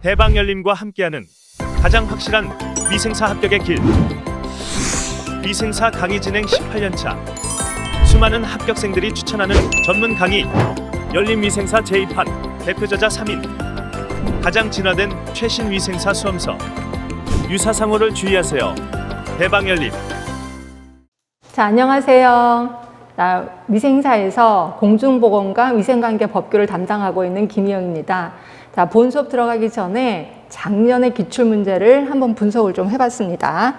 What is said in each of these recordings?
대방열림과 함께하는 가장 확실한 위생사 합격의 길. 위생사 강의 진행 18년차. 수많은 합격생들이 추천하는 전문 강의. 열림위생사 제2판 대표저자 3인. 가장 진화된 최신 위생사 수험서. 유사상호를 주의하세요. 대방열림. 자, 안녕하세요. 나 위생사에서 공중보건과 위생관계 법규를 담당하고 있는 김희영입니다. 자, 본 수업 들어가기 전에 작년의 기출문제를 한번 분석을 좀 해봤습니다.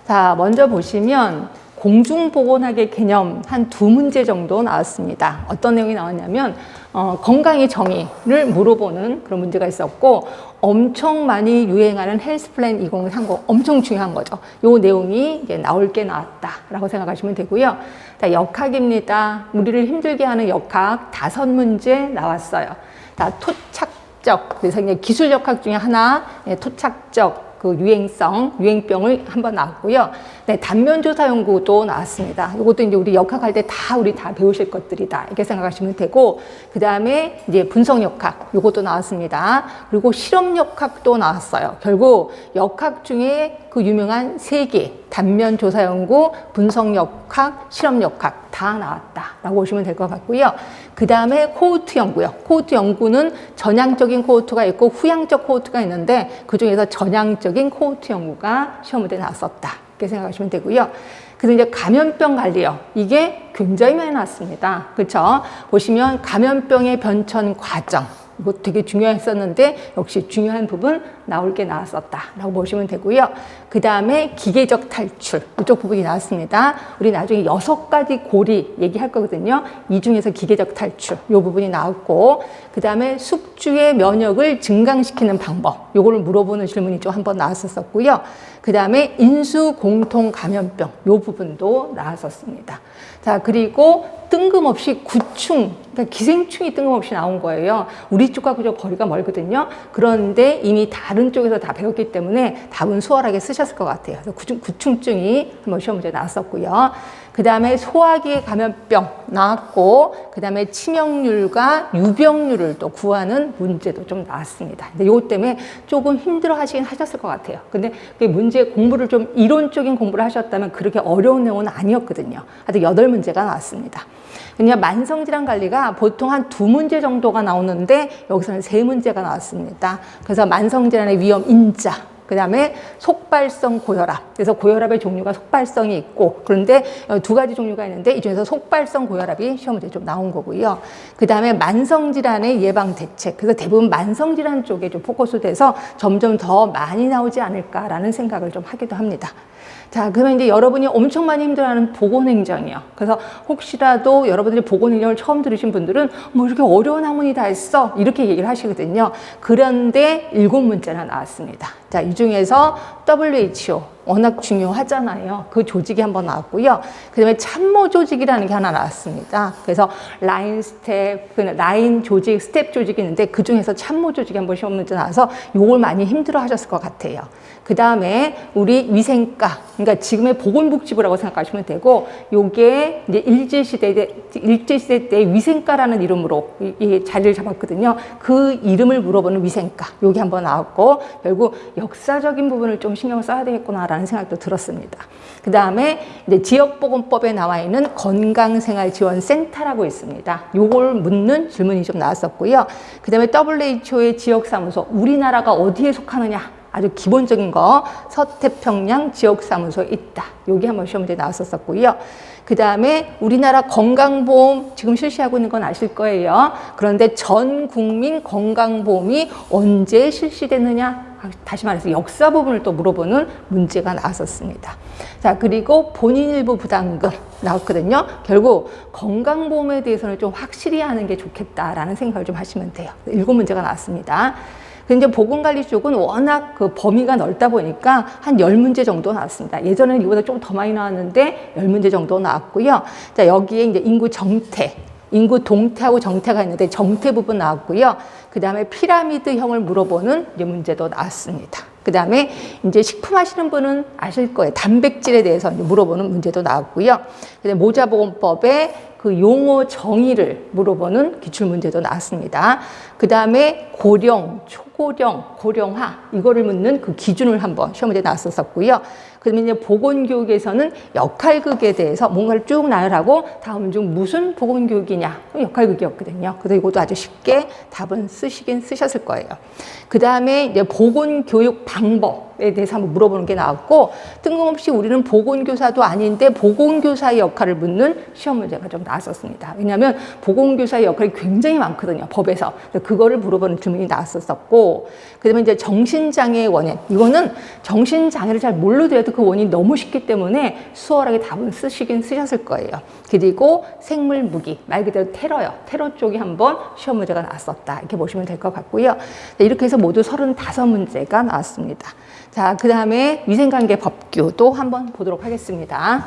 자, 먼저 보시면 공중보건학의 개념 한 두 문제 정도 나왔습니다. 어떤 내용이 나왔냐면 건강의 정의를 물어보는 그런 문제가 있었고, 엄청 많이 유행하는 헬스플랜 2030 엄청 중요한 거죠. 요 내용이 이제 나올 게 나왔다라고 생각하시면 되고요. 자, 역학입니다. 우리를 힘들게 하는 역학 5문제 나왔어요. 자, 토착적, 그래서 이제 기술 역학 중에 하나, 토착적 그 유행성, 유행병을 한번 나왔고요. 네, 단면조사 연구도 나왔습니다. 이것도 이제 우리 역학할 때 우리 다 배우실 것들이다, 이렇게 생각하시면 되고, 그 다음에 이제 분석 역학, 이것도 나왔습니다. 그리고 실험 역학도 나왔어요. 결국 역학 중에 그 유명한 3개, 단면조사 연구, 분석 역학, 실험 역학 다 나왔다라고 보시면 될 것 같고요. 그 다음에 코호트 연구요. 코호트 연구는 전향적인 코호트가 있고 후향적 코호트가 있는데, 그 중에서 전향적인 코호트 연구가 시험 문제에 나왔었다, 이렇게 생각하시면 되고요. 그래서 이제 감염병 관리요. 이게 굉장히 많이 나왔습니다. 그렇죠? 보시면 감염병의 변천 과정. 이거 되게 중요했었는데 역시 중요한 부분 나올 게 나왔었다라고 보시면 되고요. 그 다음에 기계적 탈출, 이쪽 부분이 나왔습니다. 우리 나중에 6가지 고리 얘기할 거거든요. 이 중에서 기계적 탈출, 이 부분이 나왔고, 그 다음에 숙주의 면역을 증강시키는 방법, 요거를 물어보는 질문이 좀 한번 나왔었고요. 그 다음에 인수 공통 감염병, 요 부분도 나왔었습니다. 자, 그리고 뜬금없이 구충, 그러니까 기생충이 뜬금없이 나온 거예요. 우리 쪽과 그저 거리가 멀거든요. 그런데 이미 다른 쪽에서 다 배웠기 때문에 답은 수월하게 쓰셨을 것 같아요. 그래서 구충증이 한번 시험 문제 나왔었고요. 그 다음에 소화기 감염병 나왔고, 그 다음에 치명률과 유병률을 또 구하는 문제도 좀 나왔습니다. 근데 이것 때문에 조금 힘들어 하셨을 것 같아요. 근데 그 문제 공부를 좀 이론적인 공부를 하셨다면 그렇게 어려운 내용은 아니었거든요. 하여튼 8문제가 나왔습니다. 그냥 만성질환 관리가 보통 한 2문제 정도가 나오는데 여기서는 3문제가 나왔습니다. 그래서 만성질환의 위험 인자, 그 다음에 속발성 고혈압. 그래서 고혈압의 종류가 속발성이 있고, 그런데 2가지 종류가 있는데 이 중에서 속발성 고혈압이 시험 문제에 좀 나온 거고요. 그 다음에 만성질환의 예방 대책. 그래서 대부분 만성질환 쪽에 좀 포커스 돼서 점점 더 많이 나오지 않을까라는 생각을 좀 하기도 합니다. 자, 그러면 이제 여러분이 엄청 많이 힘들어하는 보건행정이요. 그래서 혹시라도 여러분들이 보건행정을 처음 들으신 분들은 뭐 이렇게 어려운 학문이 다 있어, 이렇게 얘기를 하시거든요. 그런데 7문제나 나왔습니다. 자, 이 중에서 WHO 워낙 중요하잖아요. 그 조직이 한번 나왔고요. 그 다음에 참모 조직이라는 게 하나 나왔습니다. 그래서 라인 조직, 스텝 조직이 있는데 그 중에서 참모 조직이 한번 시험 문제 나와서 요걸 많이 힘들어 하셨을 것 같아요. 그 다음에 우리 위생과, 그러니까 지금의 보건복지부라고 생각하시면 되고, 요게 이제 일제시대 때 위생과라는 이름으로 이 자리를 잡았거든요. 그 이름을 물어보는 위생과, 요게 한번 나왔고, 결국 역사적인 부분을 좀 신경을 써야 되겠구나라는 생각도 들었습니다. 그 다음에 이제 지역보건법에 나와 있는 건강생활지원센터라고 있습니다. 요걸 묻는 질문이 좀 나왔었고요. 그 다음에 WHO의 지역사무소, 우리나라가 어디에 속하느냐, 아주 기본적인 거, 서태평양 지역사무소에 있다. 여기 한번 시험 문제 나왔었고요. 그 다음에 우리나라 건강보험 지금 실시하고 있는 건 아실 거예요. 그런데 전 국민 건강보험이 언제 실시됐느냐? 다시 말해서 역사 부분을 또 물어보는 문제가 나왔었습니다. 자, 그리고 본인 일부 부담금 나왔거든요. 결국 건강보험에 대해서는 좀 확실히 하는 게 좋겠다라는 생각을 좀 하시면 돼요. 7문제가 나왔습니다. 근데 보건관리 쪽은 워낙 그 범위가 넓다 보니까 한 10문제 정도 나왔습니다. 예전에는 이보다 좀 더 많이 나왔는데 10문제 정도 나왔고요. 자, 여기에 이제 인구 정태, 인구 동태하고 정태가 있는데 정태 부분 나왔고요. 그 다음에 피라미드형을 물어보는 이제 문제도 나왔습니다. 그 다음에 이제 식품 하시는 분은 아실 거예요. 단백질에 대해서 이제 물어보는 문제도 나왔고요. 그 다음에 모자보건법의 그 용어 정의를 물어보는 기출문제도 나왔습니다. 그 다음에 고령, 초고령, 고령화 이거를 묻는 그 기준을 한번 시험 문제 나왔었고요. 그다음에 이제 보건교육에서는 역할극에 대해서 뭔가를 쭉 나열하고 다음 중 무슨 보건교육이냐 역할극이었거든요. 그래서 이것도 아주 쉽게 답은 쓰셨을 거예요. 그 다음에 이제 보건교육 방법에 대해서 한번 물어보는 게 나왔고 뜬금없이 우리는 보건교사도 아닌데 보건교사의 역할을 묻는 시험 문제가 좀 나왔었습니다. 왜냐하면 보건교사의 역할이 굉장히 많거든요. 법에서. 그거를 물어보는 질문이 나왔었고 그다음에 이제 정신장애의 원인 이거는 정신장애를 잘 모르더라도 그 원인이 너무 쉽기 때문에 수월하게 답은 쓰셨을 거예요. 그리고 생물무기 말 그대로 테러요. 테러 쪽이 한번 시험 문제가 나왔었다. 이렇게 보시면 될 것 같고요. 이렇게 해서 모두 35문제가 나왔습니다. 자, 그 다음에 위생관계 법규도 한번 보도록 하겠습니다.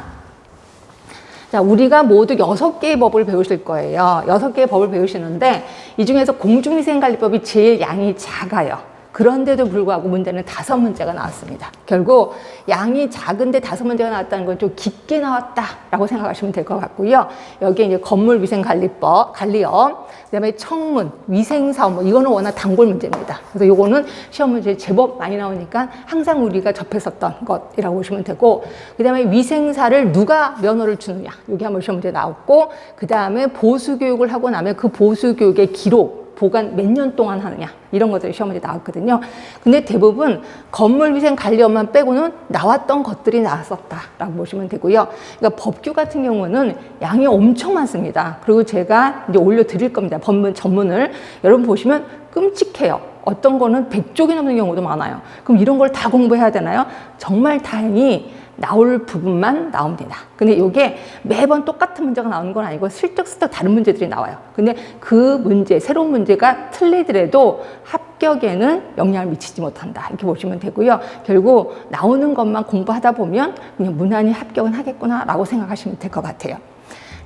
자, 우리가 모두 6개의 법을 배우실 거예요. 6개의 법을 배우시는데 이 중에서 공중위생관리법이 제일 양이 작아요. 그런데도 불구하고 문제는 5문제가 나왔습니다. 결국 양이 작은데 5문제가 나왔다는 건 좀 깊게 나왔다라고 생각하시면 될 것 같고요. 여기에 이제 건물위생관리법, 관리업, 그다음에 청문, 위생사업, 이거는 워낙 단골 문제입니다. 그래서 요거는 시험 문제 제법 많이 나오니까 항상 우리가 접했었던 것이라고 보시면 되고, 그다음에 위생사를 누가 면허를 주느냐, 여기 한번 시험 문제 나왔고, 그다음에 보수교육을 하고 나면 그 보수교육의 기록, 보관 몇 년 동안 하느냐 이런 것들이 시험 문제 나왔거든요. 근데 대부분 건물위생관리업만 빼고는 나왔던 것들이 나왔었다라고 보시면 되고요. 그러니까 법규 같은 경우는 양이 엄청 많습니다. 그리고 제가 이제 올려드릴 겁니다. 법문 전문을 여러분 보시면 끔찍해요. 어떤 거는 100쪽이 넘는 경우도 많아요. 그럼 이런 걸 다 공부해야 되나요? 정말 다행히 나올 부분만 나옵니다. 근데 이게 매번 똑같은 문제가 나오는 건 아니고 슬쩍슬쩍 다른 문제들이 나와요. 근데 그 문제, 새로운 문제가 틀리더라도 합격에는 영향을 미치지 못한다. 이렇게 보시면 되고요. 결국 나오는 것만 공부하다 보면 그냥 무난히 합격은 하겠구나라고 생각하시면 될 것 같아요.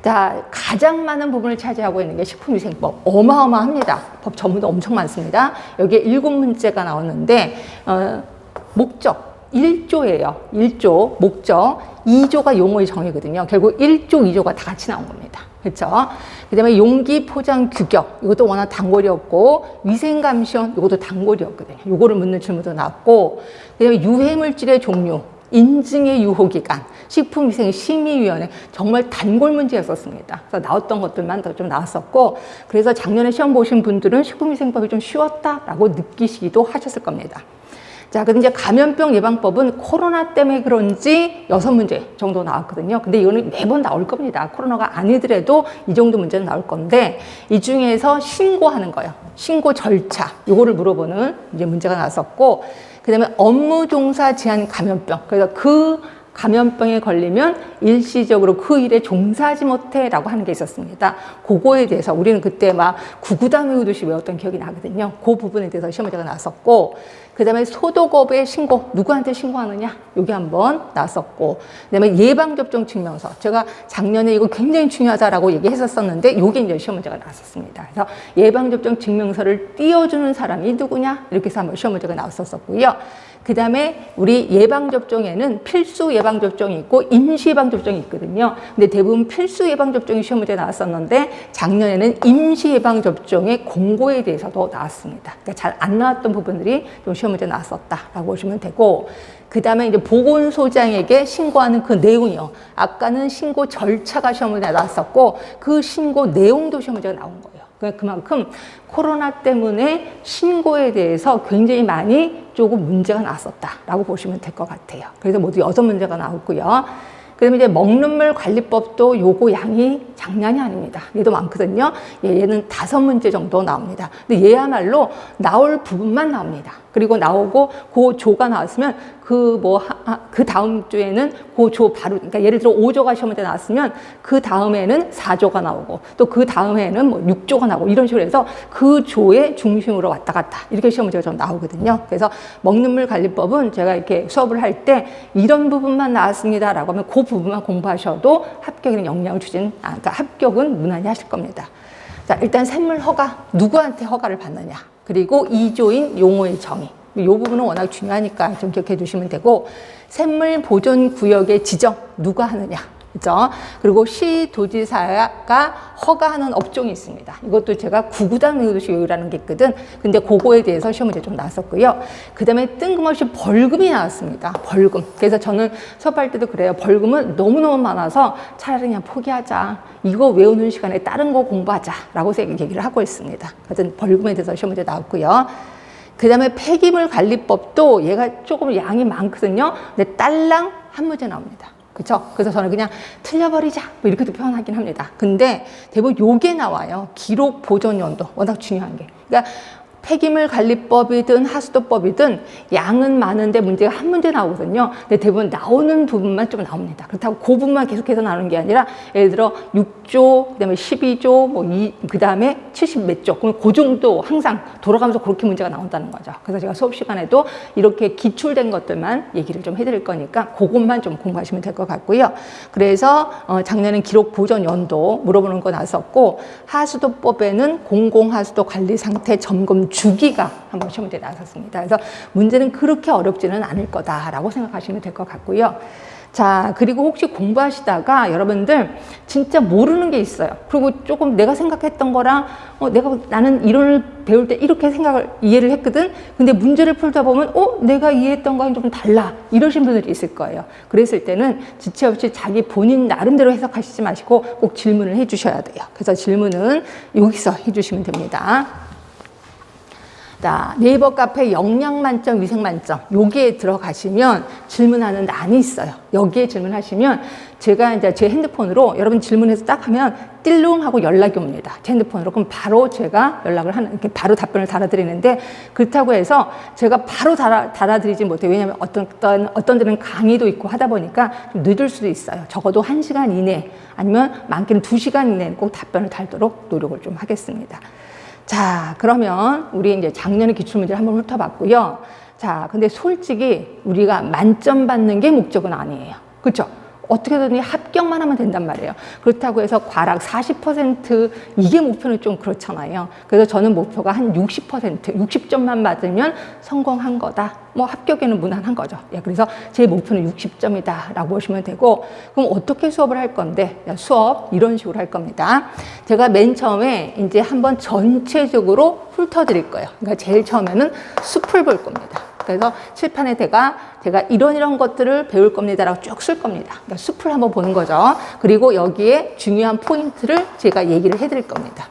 자, 가장 많은 부분을 차지하고 있는 게 식품위생법. 어마어마합니다. 법 전문도 엄청 많습니다. 여기에 7문제가 나오는데 목적. 1조예요. 1조, 목적. 2조가 용어의 정의거든요. 결국 1조, 2조가 다 같이 나온 겁니다. 그렇죠? 그 다음에 용기 포장 규격. 이것도 워낙 단골이었고, 위생감시원. 이것도 단골이었거든요. 이거를 묻는 질문도 나왔고, 그 다음에 유해물질의 종류. 인증의 유효기간, 식품위생심의위원회 정말 단골 문제였었습니다. 그래서 나왔던 것들만 더 좀 나왔었고 그래서 작년에 시험 보신 분들은 식품위생법이 좀 쉬웠다라고 느끼시기도 하셨을 겁니다. 자, 근데 이제 감염병 예방법은 코로나 때문에 그런지 6문제 정도 나왔거든요. 근데 이거는 매번 나올 겁니다. 코로나가 아니더라도 이 정도 문제는 나올 건데 이 중에서 신고하는 거예요. 신고 절차, 요거를 물어보는 이제 문제가 나왔었고 그 다음에 업무 종사 제한 감염병. 그래서 그 감염병에 걸리면 일시적으로 그 일에 종사하지 못해 라고 하는 게 있었습니다. 그거에 대해서 우리는 그때 막 구구단 외우듯이 외웠던 기억이 나거든요. 그 부분에 대해서 시험 문제가 나왔었고 그 다음에 소독업의 신고, 누구한테 신고하느냐? 여기 한번 나왔었고 그 다음에 예방접종 증명서. 제가 작년에 이거 굉장히 중요하다라고 얘기했었는데 요게 이제 시험 문제가 나왔었습니다. 그래서 예방접종 증명서를 띄워주는 사람이 누구냐? 이렇게 해서 한번 시험 문제가 나왔었고요. 그 다음에 우리 예방접종에는 필수 예방접종이 있고 임시 예방접종이 있거든요. 근데 대부분 필수 예방접종이 시험 문제에 나왔었는데 작년에는 임시 예방접종의 공고에 대해서도 나왔습니다. 그러니까 잘 안 나왔던 부분들이 좀 시험 문제에 나왔었다라고 보시면 되고 그 다음에 이제 보건소장에게 신고하는 그 내용이요. 아까는 신고 절차가 시험 문제에 나왔었고 그 신고 내용도 시험 문제가 나온 거예요. 그만큼 코로나 때문에 신고에 대해서 굉장히 많이 조금 문제가 나왔었다라고 보시면 될 것 같아요. 그래서 모두 6문제가 나왔고요. 그 다음에 이제 먹는 물 관리법도 요거 양이 장난이 아닙니다. 얘도 많거든요. 얘는 5문제 정도 나옵니다. 근데 얘야말로 나올 부분만 나옵니다. 그리고 나오고 그 조가 나왔으면 그 다음 주에는 그 조 바로, 그러니까 예를 들어 5조가 시험 문제 나왔으면 그 다음에는 4조가 나오고 또 그 다음에는 뭐 6조가 나오고 이런 식으로 해서 그 조의 중심으로 왔다 갔다 이렇게 시험 문제가 좀 나오거든요. 그래서 먹는 물 관리법은 제가 이렇게 수업을 할 때 이런 부분만 나왔습니다라고 하면 그 부분만 공부하셔도 합격에는 영향을 그러니까 합격은 무난히 하실 겁니다. 자, 일단 샘물 허가, 누구한테 허가를 받느냐. 그리고 2조인 용어의 정의. 이 부분은 워낙 중요하니까 좀 기억해 두시면 되고 샘물 보존 구역의 지정 누가 하느냐. 그죠? 그리고 시도지사가 허가하는 업종이 있습니다. 이것도 제가 구구단 외우듯이 외우라는 게 있거든. 근데 그거에 대해서 시험 문제 좀 나왔었고요. 그 다음에 뜬금없이 벌금이 나왔습니다. 벌금. 그래서 저는 수업할 때도 그래요. 벌금은 너무너무 많아서 차라리 그냥 포기하자. 이거 외우는 시간에 다른 거 공부하자. 라고 얘기를 하고 있습니다. 하여튼 벌금에 대해서 시험 문제 나왔고요. 그 다음에 폐기물 관리법도 얘가 조금 양이 많거든요. 근데 딸랑 한 문제 나옵니다. 그렇죠? 그래서 저는 그냥 틀려버리자 뭐 이렇게도 표현하긴 합니다. 근데 대부분 요게 나와요. 기록 보존 연도. 워낙 중요한 게. 그러니까 폐기물 관리법이든 하수도법이든 양은 많은데 문제가 한 문제 나오거든요. 근데 대부분 나오는 부분만 좀 나옵니다. 그렇다고 그 부분만 계속해서 나오는 게 아니라 예를 들어 6조, 그다음에 12조, 그다음에 70 몇 조. 그럼 그 정도 항상 돌아가면서 그렇게 문제가 나온다는 거죠. 그래서 제가 수업 시간에도 이렇게 기출된 것들만 얘기를 좀 해드릴 거니까 그것만 좀 공부하시면 될 것 같고요. 그래서 작년엔 기록 보존 연도 물어보는 거 나왔었고 하수도법에는 공공하수도 관리 상태 점검 주기가 한번 시험 문제에 나왔었습니다. 그래서 문제는 그렇게 어렵지는 않을 거다라고 생각하시면 될 것 같고요. 자, 그리고 혹시 공부하시다가 여러분들 진짜 모르는 게 있어요. 그리고 조금 내가 생각했던 거랑 나는 이론을 배울 때 이렇게 이해를 했거든. 근데 문제를 풀다 보면 내가 이해했던 거랑 좀 달라. 이러신 분들이 있을 거예요. 그랬을 때는 지체 없이 자기 본인 나름대로 해석하시지 마시고 꼭 질문을 해 주셔야 돼요. 그래서 질문은 여기서 해 주시면 됩니다. 자, 네이버 카페 영양만점, 위생만점 여기에 들어가시면 질문하는欄이 있어요. 여기에 질문하시면 제가 이제 제 핸드폰으로 여러분 질문해서 딱 하면 띨릉 하고 연락이 옵니다. 제 핸드폰으로. 그럼 바로 제가 연락을 이렇게 바로 답변을 달아드리는데 그렇다고 해서 제가 바로 달아드리지 못해요. 왜냐하면 어떤 데는 강의도 있고 하다 보니까 좀 늦을 수도 있어요. 적어도 1시간 이내 아니면 많게는 2시간 이내에 꼭 답변을 달도록 노력을 좀 하겠습니다. 자, 그러면 우리 이제 작년의 기출문제를 한번 훑어봤고요. 자, 근데 솔직히 우리가 만점 받는 게 목적은 아니에요. 그렇죠? 어떻게든 합격만 하면 된단 말이에요. 그렇다고 해서 과락 40% 이게 목표는 좀 그렇잖아요. 그래서 저는 목표가 한 60%, 60점만 받으면 성공한 거다. 뭐 합격에는 무난한 거죠. 예, 그래서 제 목표는 60점이다 라고 보시면 되고 그럼 어떻게 수업을 할 건데 수업 이런 식으로 할 겁니다. 제가 맨 처음에 이제 한번 전체적으로 훑어드릴 거예요. 그러니까 제일 처음에는 숲을 볼 겁니다. 그래서 칠판에 제가 이런 것들을 배울 겁니다라고 쭉 쓸 겁니다. 그러니까 숲을 한번 보는 거죠. 그리고 여기에 중요한 포인트를 제가 얘기를 해드릴 겁니다.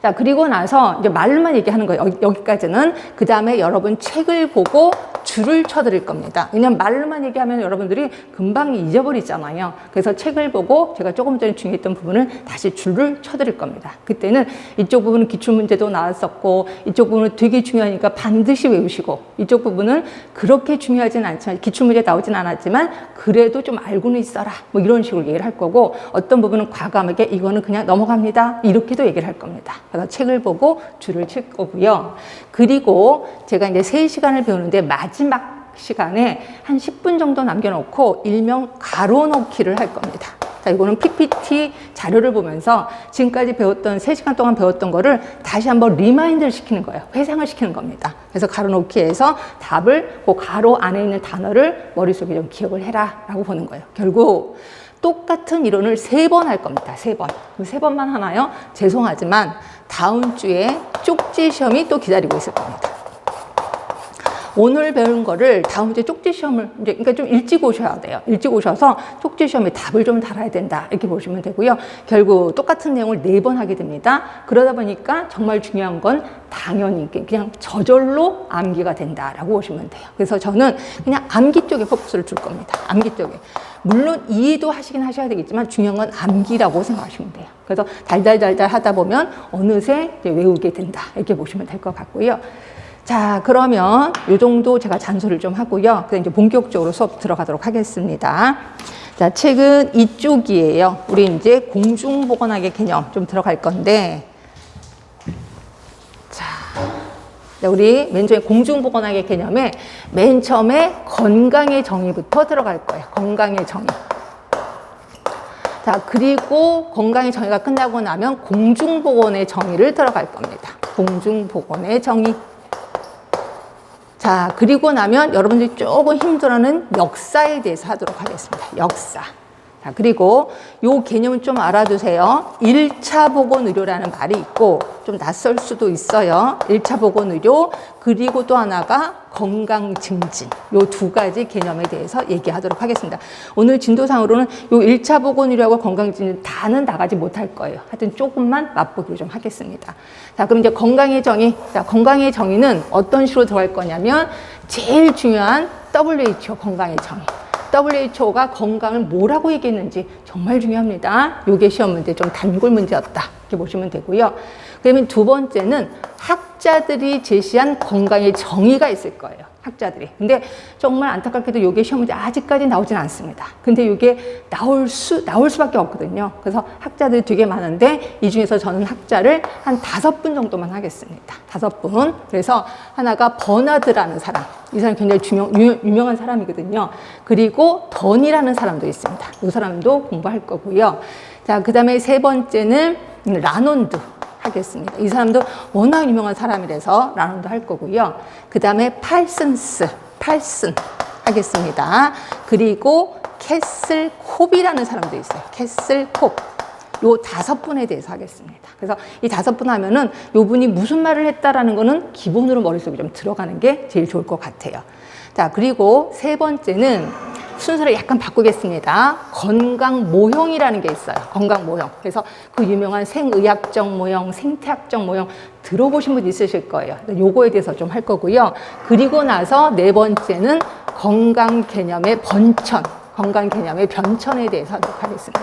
자, 그리고 나서 이제 말만 얘기하는 거예요. 여기까지는. 그 다음에 여러분 책을 보고 줄을 쳐드릴 겁니다. 왜냐면 말로만 얘기하면 여러분들이 금방 잊어버리잖아요. 그래서 책을 보고 제가 조금 전에 중요했던 부분을 다시 줄을 쳐드릴 겁니다. 그때는 이쪽 부분은 기출문제도 나왔었고 이쪽 부분은 되게 중요하니까 반드시 외우시고 이쪽 부분은 그렇게 중요하진 않지만 기출문제 나오진 않았지만 그래도 좀 알고는 있어라. 뭐 이런 식으로 얘기를 할 거고 어떤 부분은 과감하게 이거는 그냥 넘어갑니다. 이렇게도 얘기를 할 겁니다. 그래서 책을 보고 줄을 칠 거고요. 그리고 제가 이제 3시간을 배우는데 마지막 시간에 한 10분 정도 남겨놓고 일명 가로놓기를 할 겁니다. 자, 이거는 PPT 자료를 보면서 지금까지 배웠던 3시간 동안 배웠던 거를 다시 한번 리마인드를 시키는 거예요. 회상을 시키는 겁니다. 그래서 가로놓기에서 답을 그 가로 안에 있는 단어를 머릿속에 좀 기억을 해라 라고 보는 거예요. 결국 똑같은 이론을 3번 할 겁니다. 3번. 3번만 하나요? 죄송하지만 다음 주에 쪽지 시험이 또 기다리고 있을 겁니다. 오늘 배운 거를 다음 주에 쪽지 시험을 그러니까 좀 일찍 오셔야 돼요. 일찍 오셔서 쪽지 시험에 답을 좀 달아야 된다. 이렇게 보시면 되고요. 결국 똑같은 내용을 4번 하게 됩니다. 그러다 보니까 정말 중요한 건 당연히 그냥 저절로 암기가 된다라고 보시면 돼요. 그래서 저는 그냥 암기 쪽에 포커스를 줄 겁니다. 암기 쪽에. 물론 이해도 하시긴 하셔야 되겠지만 중요한 건 암기라고 생각하시면 돼요. 그래서 달달달달 하다 보면 어느새 이제 외우게 된다. 이렇게 보시면 될 것 같고요. 자, 그러면 이 정도 제가 잔소리를 좀 하고요. 그다음 이제 본격적으로 수업 들어가도록 하겠습니다. 자, 책은 이쪽이에요. 우리 이제 공중보건학의 개념 좀 들어갈 건데, 자, 우리 맨 처음에 공중보건학의 개념에 맨 처음에 건강의 정의부터 들어갈 거예요. 건강의 정의. 자, 그리고 건강의 정의가 끝나고 나면 공중보건의 정의를 들어갈 겁니다. 공중보건의 정의. 자, 그리고 나면 여러분들이 조금 힘들어하는 역사에 대해서 하도록 하겠습니다. 역사. 자, 그리고 요 개념은 좀 알아두세요. 1차 보건의료라는 말이 있고 좀 낯설 수도 있어요. 1차 보건의료 그리고 또 하나가 건강증진 요 두 가지 개념에 대해서 얘기하도록 하겠습니다. 오늘 진도상으로는 요 1차 보건의료하고 건강증진 다는 나가지 못할 거예요. 하여튼 조금만 맛보기로 좀 하겠습니다. 자, 그럼 이제 건강의 정의. 자, 건강의 정의는 어떤 식으로 들어갈 거냐면 제일 중요한 WHO 건강의 정의. WHO가 건강을 뭐라고 얘기했는지 정말 중요합니다. 요게 시험 문제 좀 단골 문제였다. 이렇게 보시면 되고요. 그러면 두 번째는 학자들이 제시한 건강의 정의가 있을 거예요. 학자들이. 근데 정말 안타깝게도 요게 시험 문제 아직까지 나오진 않습니다. 근데 요게 나올 수밖에 없거든요. 그래서 학자들이 되게 많은데 이 중에서 저는 학자를 한 5분 정도만 하겠습니다. 5분. 그래서 하나가 버나드라는 사람. 이 사람 굉장히 유명한 사람이거든요. 그리고 던이라는 사람도 있습니다. 이 사람도 공부할 거고요. 자, 그 다음에 세 번째는 라논드 하겠습니다. 이 사람도 워낙 유명한 사람이라서 라논드 할 거고요. 그 다음에 팔슨 하겠습니다. 그리고 캐슬콥이라는 사람도 있어요. 캐슬콥. 요 5분에 대해서 하겠습니다. 그래서 이 5분 하면은 요 분이 무슨 말을 했다라는 거는 기본으로 머릿속에 좀 들어가는 게 제일 좋을 것 같아요. 자, 그리고 세 번째는 순서를 약간 바꾸겠습니다. 건강 모형이라는 게 있어요. 건강 모형. 그래서 그 유명한 생의학적 모형, 생태학적 모형 들어보신 분 있으실 거예요. 요거에 대해서 좀 할 거고요. 그리고 나서 네 번째는 건강 개념의 번천, 건강 개념의 변천에 대해서 하도록 하겠습니다.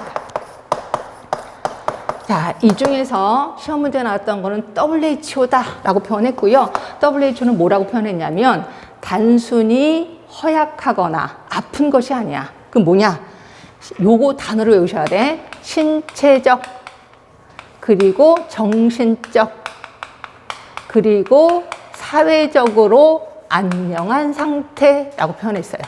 자, 이 중에서 시험 문제 나왔던 거는 WHO다라고 표현했고요. WHO는 뭐라고 표현했냐면 단순히 허약하거나 아픈 것이 아니야. 그럼 뭐냐? 요거 단어를 외우셔야 돼. 신체적, 그리고 정신적, 그리고 사회적으로 안녕한 상태라고 표현했어요.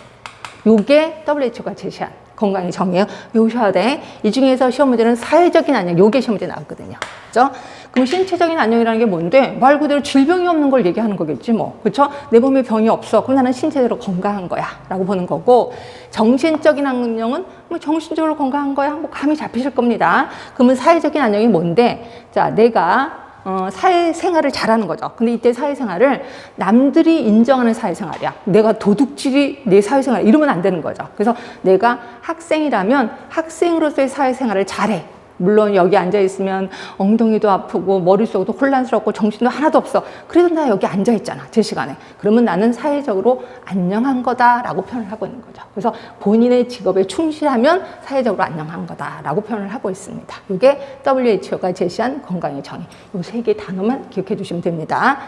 요게 WHO가 제시한 건강의 정의예요. 외우셔야 돼. 이 중에서 시험 문제는 사회적인 안녕, 요게 시험 문제 나왔거든요. 그죠? 그럼 신체적인 안녕이라는 게 뭔데? 말 그대로 질병이 없는 걸 얘기하는 거겠지 뭐. 그렇죠? 내 몸에 병이 없어. 그럼 나는 신체적으로 건강한 거야. 라고 보는 거고, 정신적인 안녕은 뭐 정신적으로 건강한 거야. 뭐 감이 잡히실 겁니다. 그러면 사회적인 안녕이 뭔데? 자, 내가 사회생활을 잘하는 거죠. 근데 이때 사회생활을 남들이 인정하는 사회생활이야. 내가 도둑질이 내 사회생활 이러면 안 되는 거죠. 그래서 내가 학생이라면 학생으로서의 사회생활을 잘해. 물론 여기 앉아있으면 엉덩이도 아프고 머릿속도 혼란스럽고 정신도 하나도 없어. 그래도 나 여기 앉아있잖아. 제 시간에. 그러면 나는 사회적으로 안녕한 거다라고 표현을 하고 있는 거죠. 그래서 본인의 직업에 충실하면 사회적으로 안녕한 거다라고 표현을 하고 있습니다. 이게 WHO가 제시한 건강의 정의. 이 3개 단어만 기억해 주시면 됩니다.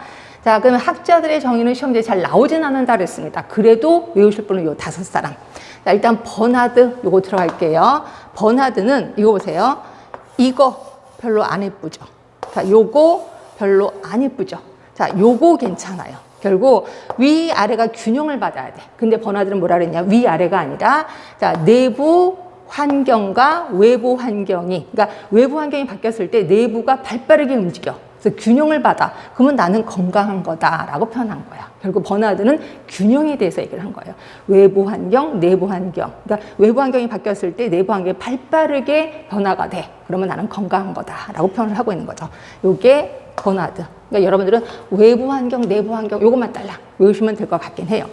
자, 그러면 학자들의 정의는 시험지에 잘 나오진 않는다 그랬습니다. 그래도 외우실 분은 요 5사람. 자, 일단 버나드 요거 들어갈게요. 버나드는 이거 보세요. 이거 별로 안 예쁘죠. 자, 요거 별로 안 예쁘죠. 자, 요거 괜찮아요. 결국 위아래가 균형을 받아야 돼. 근데 버나드는 뭐라 그랬냐? 위아래가 아니라 자, 내부 환경과 외부 환경이, 그러니까 외부 환경이 바뀌었을 때 내부가 발빠르게 움직여. 그래서 균형을 받아. 그러면 나는 건강한 거다라고 표현한 거야. 결국 버나드는 균형에 대해서 얘기를 한 거예요. 외부 환경, 내부 환경. 그러니까 외부 환경이 바뀌었을 때 내부 환경이 발빠르게 변화가 돼. 그러면 나는 건강한 거다라고 표현을 하고 있는 거죠. 요게 버나드. 그러니까 여러분들은 외부 환경, 내부 환경 요것만 딸랑 외우시면 될 것 같긴 해요.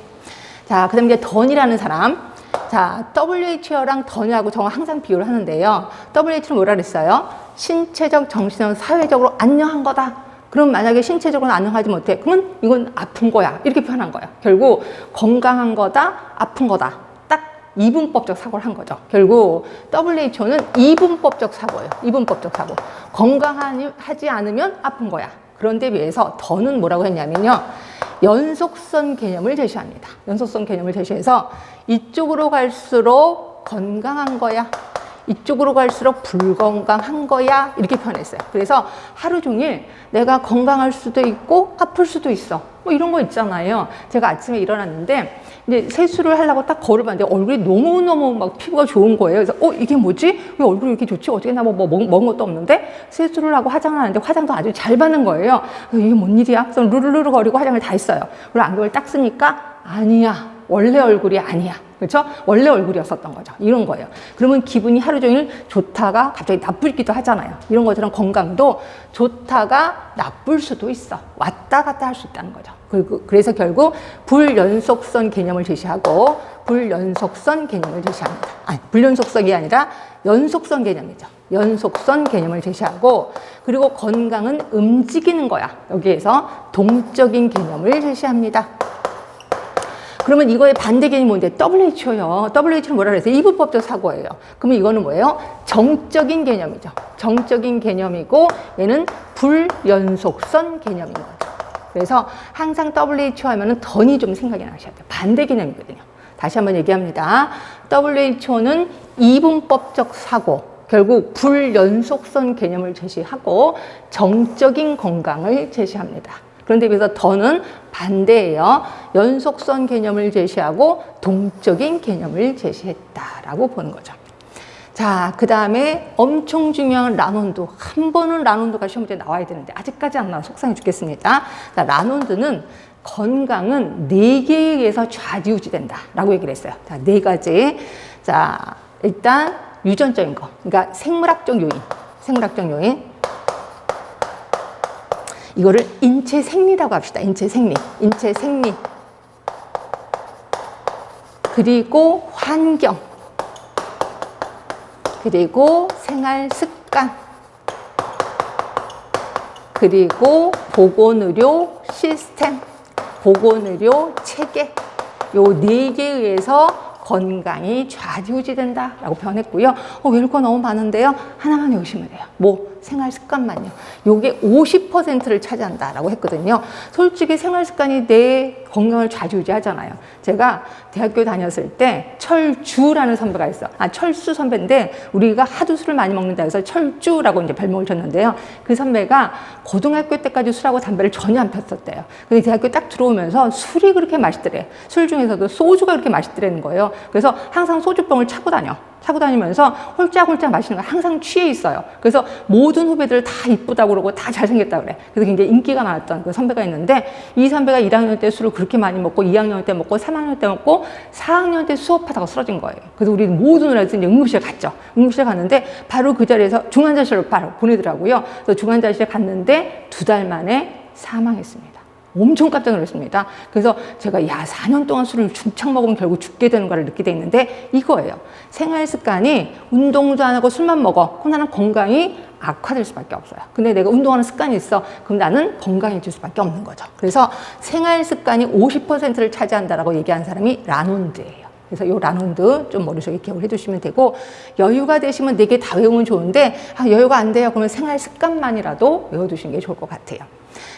자, 그다음에 이제 던이라는 사람. 자, WHO랑 던이하고 저는 항상 비교를 하는데요. WHO는 뭐라 그랬어요? 신체적, 정신적, 사회적으로 안녕한 거다. 그럼 만약에 신체적으로 안녕하지 못해. 그러면 이건 아픈 거야. 이렇게 표현한 거예요. 결국 건강한 거다, 아픈 거다. 딱 이분법적 사고를 한 거죠. 결국 WHO는 이분법적 사고예요. 이분법적 사고. 건강하지 않으면 아픈 거야. 그런데 비해서 던은 뭐라고 했냐면요. 연속성 개념을 제시합니다. 연속성 개념을 제시해서 이쪽으로 갈수록 건강한 거야. 이쪽으로 갈수록 불건강한 거야. 이렇게 표현했어요. 그래서 하루 종일 내가 건강할 수도 있고 아플 수도 있어. 뭐 이런 거 있잖아요. 제가 아침에 일어났는데 이제 세수를 하려고 딱 거울을 봤는데 얼굴이 너무너무 막 피부가 좋은 거예요. 그래서 이게 뭐지? 왜 얼굴이 이렇게 좋지? 어떻게 나 뭐 먹은 것도 없는데? 세수를 하고 화장을 하는데 화장도 아주 잘 받는 거예요. 그래서 이게 뭔 일이야? 그래서 루루루루 거리고 화장을 다 했어요. 그리고 안경을 딱 쓰니까 아니야. 원래 얼굴이 아니야. 그렇죠? 원래 얼굴이었었던 거죠. 이런 거예요. 그러면 기분이 하루 종일 좋다가 갑자기 나쁘기도 하잖아요. 이런 것처럼 건강도 좋다가 나쁠 수도 있어. 왔다 갔다 할 수 있다는 거죠. 그래서 결국 불연속선 개념을 제시하고 불연속선 개념을 제시합니다. 아니, 불연속성이 아니라 연속선 개념이죠. 연속선 개념을 제시하고 그리고 건강은 움직이는 거야. 여기에서 동적인 개념을 제시합니다. 그러면 이거의 반대 개념이 뭔데? WHO요. WHO는 뭐라 그랬어요? 이분법적 사고예요. 그러면 이거는 뭐예요? 정적인 개념이죠. 정적인 개념이고 얘는 불연속선 개념인 거죠. 그래서 항상 WHO 하면은 던이 좀 생각이 나셔야 돼요. 반대 개념이거든요. 다시 한번 얘기합니다. WHO는 이분법적 사고, 결국 불연속선 개념을 제시하고 정적인 건강을 제시합니다. 그런데 비해서 더는 반대예요. 연속선 개념을 제시하고 동적인 개념을 제시했다라고 보는 거죠. 자, 그 다음에 엄청 중요한 라논드. 한 번은 라논드가 시험 문제에 나와야 되는데 아직까지 안 나와. 속상해 죽겠습니다. 자, 라논드는 건강은 4개에 의해서 좌지우지된다라고 얘기를 했어요. 자, 4가지. 자, 일단 유전적인 거. 그러니까 생물학적 요인. 생물학적 요인. 이거를 인체 생리라고 합시다. 인체 생리. 인체 생리. 그리고 환경. 그리고 생활 습관. 그리고 보건의료 시스템. 보건의료 체계. 요 4개에 의해서 건강이 좌지우지된다라고 표현했고요. 외울거 너무 많은데요. 하나만 외우시면 돼요. 뭐 생활 습관만요. 요게 50%를 차지한다라고 했거든요. 솔직히 생활 습관이 내 건강을 좌지우지하잖아요. 제가 대학교 다녔을 때 철주라는 선배가 있어. 철수 선배인데 우리가 하도 술을 많이 먹는다 해서 철주라고 이제 별명을 줬는데요. 그 선배가 고등학교 때까지 술하고 담배를 전혀 안 폈었대요. 근데 대학교 딱 들어오면서 술이 그렇게 맛있더래. 술 중에서도 소주가 그렇게 맛있더라는 거예요. 그래서 항상 소주병을 차고 다니면서 홀짝홀짝 마시는 거 항상 취해 있어요. 그래서 모든 후배들 다 이쁘다고 그러고 다 잘생겼다고 그래. 그래서 굉장히 인기가 많았던 그 선배가 있는데 이 선배가 1학년 때 술을 그렇게 많이 먹고 2학년 때 먹고 3학년 때 먹고 4학년 때 수업하다가 쓰러진 거예요. 그래서 우리 모든 애들 이제 응급실 갔죠. 응급실 갔는데 바로 그 자리에서 중환자실로 바로 보내더라고요. 그래서 중환자실에 갔는데 2달 만에 사망했습니다. 엄청 깜짝 놀랐습니다. 그래서 제가 4년 동안 술을 중창 먹으면 결국 죽게 되는 걸 느끼게 있는데 이거예요. 생활 습관이 운동도 안 하고 술만 먹어. 그럼 나는 건강이 악화될 수밖에 없어요. 근데 내가 운동하는 습관이 있어. 그럼 나는 건강해질 수밖에 없는 거죠. 그래서 생활 습관이 50%를 차지한다라고 얘기한 사람이 라논드예요. 그래서 이 라논드 좀 머릿속에 기억을 해두시면 되고 여유가 되시면 4개 다 외우면 좋은데 여유가 안 돼요. 그러면 생활 습관만이라도 외워두시는 게 좋을 것 같아요.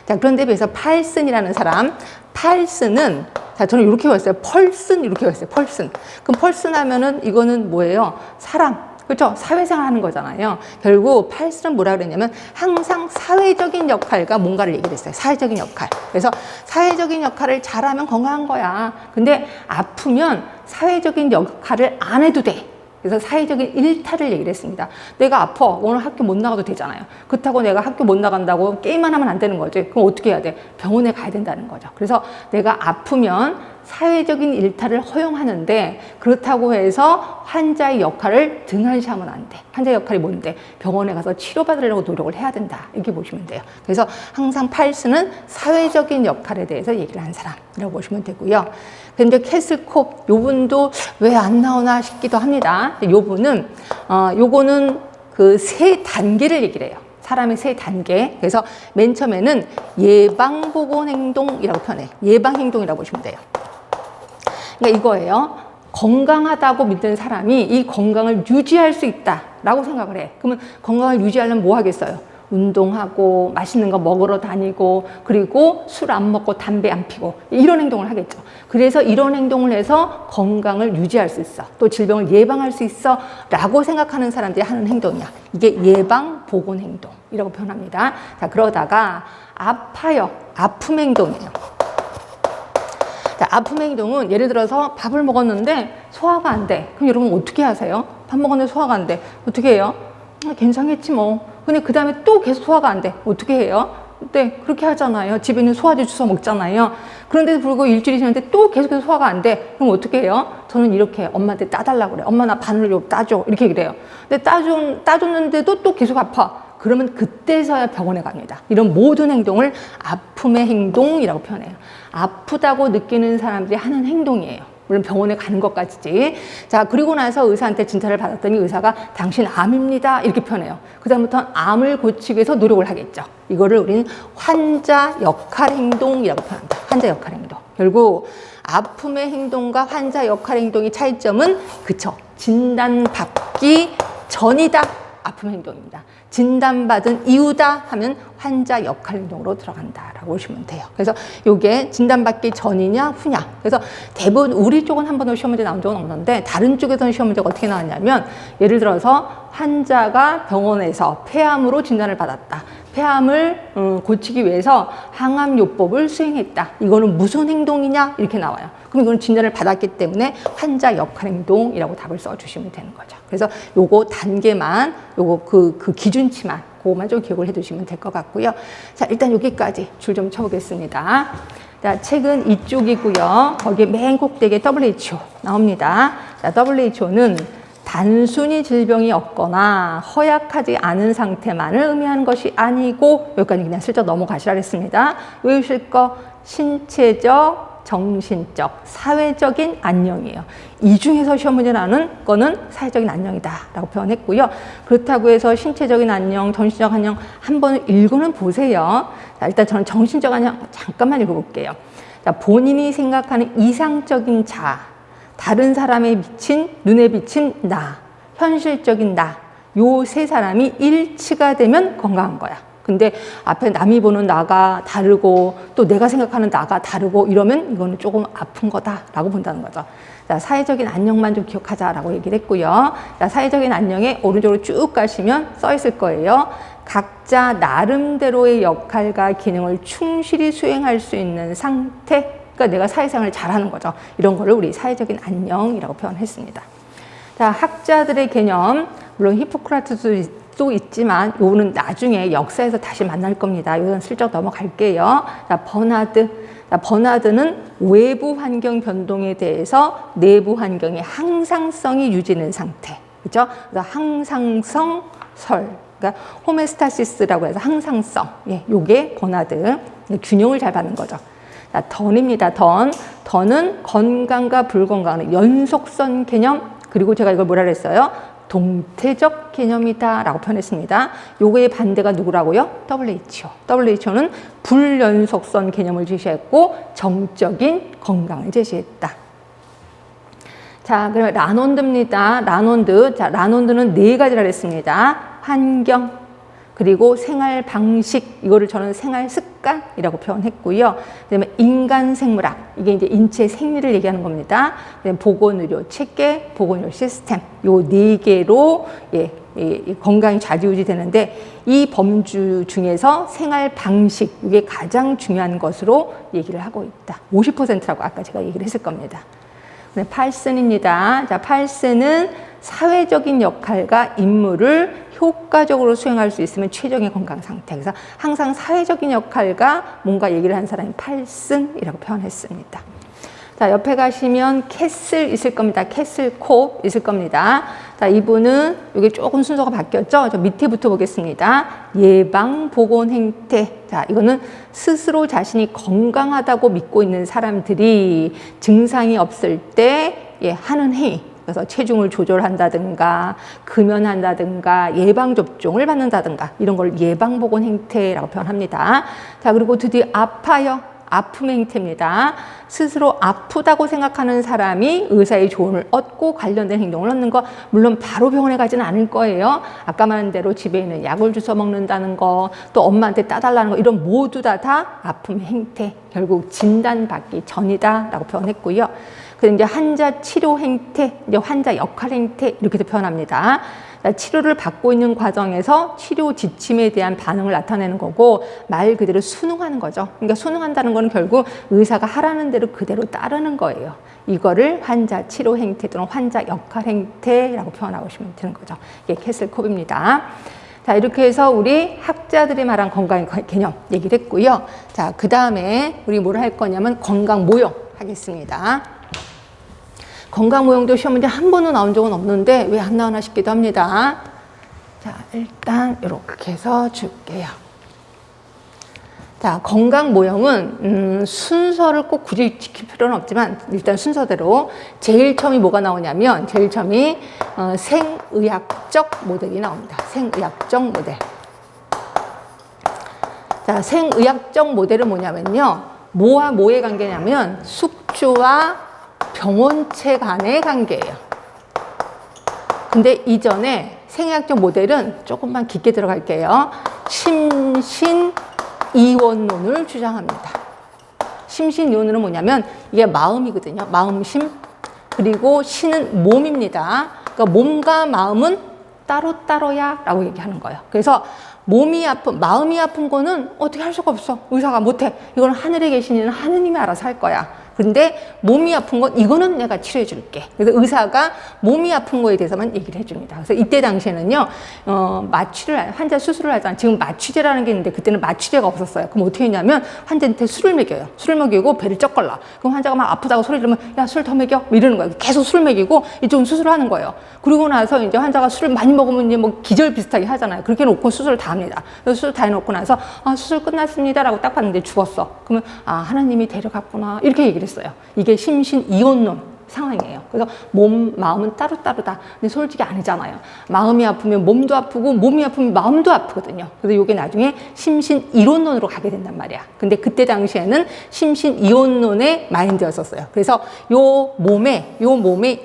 자, 그런데 비해서 팔슨이라는 사람, 팔슨은 자, 저는 이렇게 외웠어요. 펄슨 이렇게 외웠어요. 펄슨. 그럼 펄슨 하면은 이거는 뭐예요? 사람. 그렇죠? 사회생활 하는 거잖아요. 결국 팔슨은 뭐라 그랬냐면 항상 사회적인 역할과 뭔가를 얘기를 했어요. 사회적인 역할. 그래서 사회적인 역할을 잘하면 건강한 거야. 근데 아프면 사회적인 역할을 안 해도 돼. 그래서 사회적인 일탈을 얘기를 했습니다. 내가 아파. 오늘 학교 못 나가도 되잖아요. 그렇다고 내가 학교 못 나간다고 게임만 하면 안 되는 거지. 그럼 어떻게 해야 돼? 병원에 가야 된다는 거죠. 그래서 내가 아프면 사회적인 일탈을 허용하는데 그렇다고 해서 환자의 역할을 등한시하면 안 돼. 환자의 역할이 뭔데? 병원에 가서 치료받으려고 노력을 해야 된다. 이렇게 보시면 돼요. 그래서 항상 팔스는 사회적인 역할에 대해서 얘기를 한 사람이라고 보시면 되고요. 근데 캐슬콥 요분도 왜 안 나오나 싶기도 합니다. 요분은 요거는 그 3단계를 얘기를 해요. 사람의 3단계. 그래서 맨 처음에는 예방보건행동이라고 표현해. 예방행동이라고 보시면 돼요. 그러니까 이거예요. 건강하다고 믿는 사람이 이 건강을 유지할 수 있다라고 생각을 해. 그러면 건강을 유지하려면 뭐 하겠어요? 운동하고 맛있는 거 먹으러 다니고 그리고 술 안 먹고 담배 안 피고 이런 행동을 하겠죠. 그래서 이런 행동을 해서 건강을 유지할 수 있어. 또 질병을 예방할 수 있어 라고 생각하는 사람들이 하는 행동이야. 이게 예방보건행동이라고 표현합니다. 자, 그러다가 아파요. 아픔 행동이에요. 자, 아픔 행동은 예를 들어서 밥을 먹었는데 소화가 안 돼. 그럼 여러분 어떻게 하세요? 밥 먹었는데 소화가 안 돼. 어떻게 해요? 괜찮겠지 뭐. 근데 그 다음에 또 계속 소화가 안 돼. 어떻게 해요? 네, 그렇게 하잖아요. 집에 있는 소화제 주워 먹잖아요. 그런데도 불구하고 일주일이 지났는데 또 계속해서 소화가 안 돼. 그럼 어떻게 해요? 저는 이렇게 엄마한테 따달라고 그래요. 엄마 나 바늘 좀 따줘. 이렇게 그래요. 근데 따줬는데도 또 계속 아파. 그러면 그때서야 병원에 갑니다. 이런 모든 행동을 아픔의 행동이라고 표현해요. 아프다고 느끼는 사람들이 하는 행동이에요. 물론 병원에 가는 것까지지. 자, 그리고 나서 의사한테 진찰을 받았더니 의사가 당신 암입니다. 이렇게 표현해요. 그다음부터는 암을 고치기 위해서 노력을 하겠죠. 이거를 우리는 환자 역할 행동이라고 표현합니다. 환자 역할 행동. 결국 아픔의 행동과 환자 역할 행동의 차이점은 그쵸. 진단받기 전이다. 아픔 행동입니다. 진단받은 이유다 하면 환자 역할 행동으로 들어간다라고 보시면 돼요. 그래서 이게 진단받기 전이냐 후냐. 그래서 대부분 우리 쪽은 한 번도 시험 문제 나온 적은 없는데 다른 쪽에서는 시험 문제가 어떻게 나왔냐면 예를 들어서 환자가 병원에서 폐암으로 진단을 받았다. 폐암을 고치기 위해서 항암요법을 수행했다. 이거는 무슨 행동이냐 이렇게 나와요. 그럼 이거는 진단을 받았기 때문에 환자 역할 행동이라고 답을 써주시면 되는 거죠. 그래서 요거 단계만, 요거 그 기준치만, 그거만 좀 기억을 해두시면 될 것 같고요. 자, 일단 여기까지 줄 좀 쳐보겠습니다. 자, 책은 이쪽이고요. 거기에 맨 꼭대기에 WHO 나옵니다. 자, WHO는 단순히 질병이 없거나 허약하지 않은 상태만을 의미하는 것이 아니고, 여기까지 그냥 슬쩍 넘어가시라 했습니다. 외우실 거 신체적, 정신적, 사회적인 안녕이에요. 이 중에서 시험 문제 나오는 거는 사회적인 안녕이다 라고 표현했고요. 그렇다고 해서 신체적인 안녕, 정신적 안녕 한번 읽어는 보세요. 자, 일단 저는 정신적 안녕 잠깐만 읽어볼게요. 자, 본인이 생각하는 이상적인 자아, 다른 사람에 비친, 눈에 비친 나, 현실적인 나, 요 세 사람이 일치가 되면 건강한 거야. 근데 앞에 남이 보는 나가 다르고 또 내가 생각하는 나가 다르고 이러면 이거는 조금 아픈 거다라고 본다는 거죠. 자, 사회적인 안녕만 좀 기억하자라고 얘기를 했고요. 자, 사회적인 안녕에 오른쪽으로 쭉 가시면 써 있을 거예요. 각자 나름대로의 역할과 기능을 충실히 수행할 수 있는 상태. 그러니까 내가 사회생활을 잘하는 거죠. 이런 거를 우리 사회적인 안녕이라고 표현했습니다. 자, 학자들의 개념, 물론 히포크라테스도 있지만 요거는 나중에 역사에서 다시 만날 겁니다. 이건 슬쩍 넘어갈게요. 자, 버나드. 자, 버나드는 외부 환경 변동에 대해서 내부 환경의 항상성이 유지되는 상태. 그죠? 그래서 항상성설. 그러니까 호메스타시스라고 해서 항상성. 예, 요게 버나드. 균형을 잘 받는 거죠. 자, 던입니다. 던은 건강과 불건강의 연속선 개념, 그리고 제가 이걸 뭐라 그랬어요? 동태적 개념이다 라고 표현했습니다. 요거의 반대가 누구라고요? WHO. WHO는 불연속선 개념을 제시했고 정적인 건강을 제시했다. 자, 그럼 라논드입니다. 라논드. 자, 라논드는 네 가지라 했습니다. 환경, 그리고 생활 방식, 이거를 저는 생활 습관이라고 표현했고요. 그다음에 인간 생물학, 이게 이제 인체 생리를 얘기하는 겁니다. 그다음에 보건의료 체계, 보건의료 시스템, 요 네 개로 건강이 좌지우지 되는데 이 범주 중에서 생활 방식, 이게 가장 중요한 것으로 얘기를 하고 있다. 50%라고 아까 제가 얘기를 했을 겁니다. 네, 팔슨입니다. 자, 팔슨은 사회적인 역할과 임무를 효과적으로 수행할 수 있으면 최적의 건강 상태. 그래서 항상 사회적인 역할과 뭔가 얘기를 한 사람이 팔슨이라고 표현했습니다. 자, 옆에 가시면 캐슬 있을 겁니다. 캐슬 콥 있을 겁니다. 자, 이분은 이게 조금 순서가 바뀌었죠? 저 밑에부터 보겠습니다. 예방 보건 행태. 자, 이거는 스스로 자신이 건강하다고 믿고 있는 사람들이 증상이 없을 때 하는 행위. 그래서 체중을 조절한다든가 금연한다든가 예방접종을 받는다든가 이런 걸 예방보건 행태라고 표현합니다. 자, 그리고 드디어 아파요. 아픔 행태입니다. 스스로 아프다고 생각하는 사람이 의사의 조언을 얻고 관련된 행동을 얻는 거, 물론 바로 병원에 가지는 않을 거예요. 아까 말한 대로 집에 있는 약을 주워 먹는다는 거, 또 엄마한테 따달라는 거, 이런 모두 다 아픔 행태, 결국 진단받기 전이다라고 표현했고요. 그리고 이제 환자 치료 행태, 이제 환자 역할 행태 이렇게도 표현합니다. 치료를 받고 있는 과정에서 치료 지침에 대한 반응을 나타내는 거고 말 그대로 순응하는 거죠. 그러니까 순응한다는 건 결국 의사가 하라는 대로 그대로 따르는 거예요. 이거를 환자 치료 행태 또는 환자 역할 행태라고 표현하고 싶으면 되는 거죠. 이게 캐슬 콥입니다. 자, 이렇게 해서 우리 학자들이 말한 건강의 개념 얘기를 했고요. 자, 그 다음에 우리 뭘 할 거냐면 건강 모형 하겠습니다. 건강 모형도 시험 문제 한 번도 나온 적은 없는데 왜 안 나오나 싶기도 합니다. 자, 일단 이렇게 해서 줄게요. 자, 건강 모형은 순서를 꼭 굳이 지킬 필요는 없지만 일단 순서대로 제일 처음이 뭐가 나오냐면 제일 처음이 생의학적 모델이 나옵니다. 생의학적 모델. 자, 생의학적 모델은 뭐냐면요. 뭐와 뭐의 관계냐면 숙주와 병원체 간의 관계예요. 근데 이전에 생의학적 모델은 조금만 깊게 들어갈게요. 심신이원론을 주장합니다. 심신이원론은 뭐냐면 이게 마음이거든요. 마음심. 그리고 신은 몸입니다. 그러니까 몸과 마음은 따로따로야 라고 얘기하는 거예요. 그래서 몸이 아픈, 마음이 아픈 거는 어떻게 할 수가 없어. 의사가 못해. 이건 하늘에 계신 이는 하느님이 알아서 할 거야. 근데 몸이 아픈 건 이거는 내가 치료해 줄게. 그래서 의사가 몸이 아픈 거에 대해서만 얘기를 해줍니다. 그래서 이때 당시에는요, 환자 수술을 하잖아요. 지금 마취제라는 게 있는데 그때는 마취제가 없었어요. 그럼 어떻게 했냐면 환자한테 술을 먹여요. 술을 먹이고 배를 쩍 걸라. 그럼 환자가 막 아프다고 소리 지르면 야, 술 더 먹여? 이러는 거예요. 계속 술 먹이고 이쪽은 수술을 하는 거예요. 그러고 나서 이제 환자가 술을 많이 먹으면 이제 뭐 기절 비슷하게 하잖아요. 그렇게 놓고 수술을 다 합니다. 그래서 수술 다 해놓고 나서 수술 끝났습니다라고 딱 봤는데 죽었어. 그러면 하나님이 데려갔구나. 이렇게 얘기를 했어요. 이게 심신이원론 상황이에요. 그래서 몸, 마음은 따로따로다. 근데 솔직히 아니잖아요. 마음이 아프면 몸도 아프고 몸이 아프면 마음도 아프거든요. 그래서 이게 나중에 심신이론론으로 가게 된단 말이야. 근데 그때 당시에는 심신이원론의 마인드였었어요. 그래서 요 몸에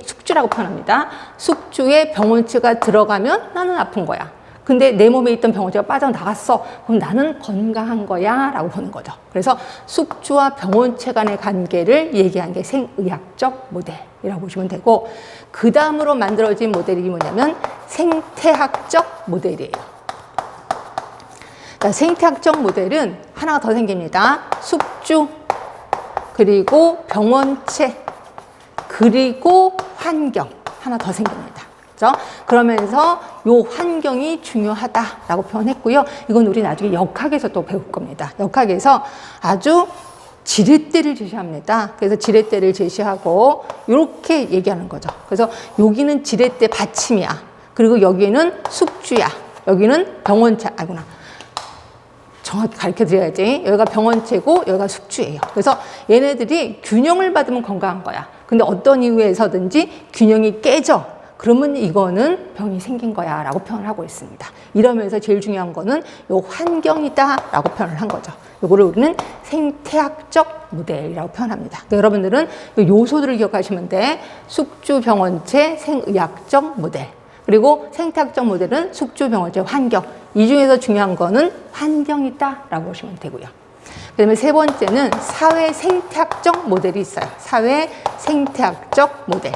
숙주라고 표현합니다. 숙주에 병원체가 들어가면 나는 아픈 거야. 근데 내 몸에 있던 병원체가 빠져나갔어. 그럼 나는 건강한 거야 라고 보는 거죠. 그래서 숙주와 병원체 간의 관계를 얘기한 게 생의학적 모델이라고 보시면 되고, 그 다음으로 만들어진 모델이 뭐냐면 생태학적 모델이에요. 자, 생태학적 모델은 하나가 더 생깁니다. 숙주, 그리고 병원체, 그리고 환경 하나 더 생깁니다. 그렇죠? 그러면서 요 환경이 중요하다라고 표현했고요. 이건 우리 나중에 역학에서 또 배울 겁니다. 역학에서 아주 지렛대를 제시합니다. 그래서 지렛대를 제시하고 이렇게 얘기하는 거죠. 그래서 여기는 지렛대 받침이야. 그리고 여기는 숙주야. 여기는 병원체. 아구나. 정확히 가르쳐 드려야지. 여기가 병원체고 여기가 숙주예요. 그래서 얘네들이 균형을 받으면 건강한 거야. 근데 어떤 이유에서든지 균형이 깨져. 그러면 이거는 병이 생긴 거야 라고 표현을 하고 있습니다. 이러면서 제일 중요한 거는 요 환경이다 라고 표현을 한 거죠. 요거를 우리는 생태학적 모델이라고 표현합니다. 그러니까 여러분들은 요 요소들을 기억하시면 돼. 숙주, 병원체, 생의학적 모델. 그리고 생태학적 모델은 숙주, 병원체, 환경. 이 중에서 중요한 거는 환경이다 라고 보시면 되고요. 그 다음에 세 번째는 사회 생태학적 모델이 있어요. 사회 생태학적 모델.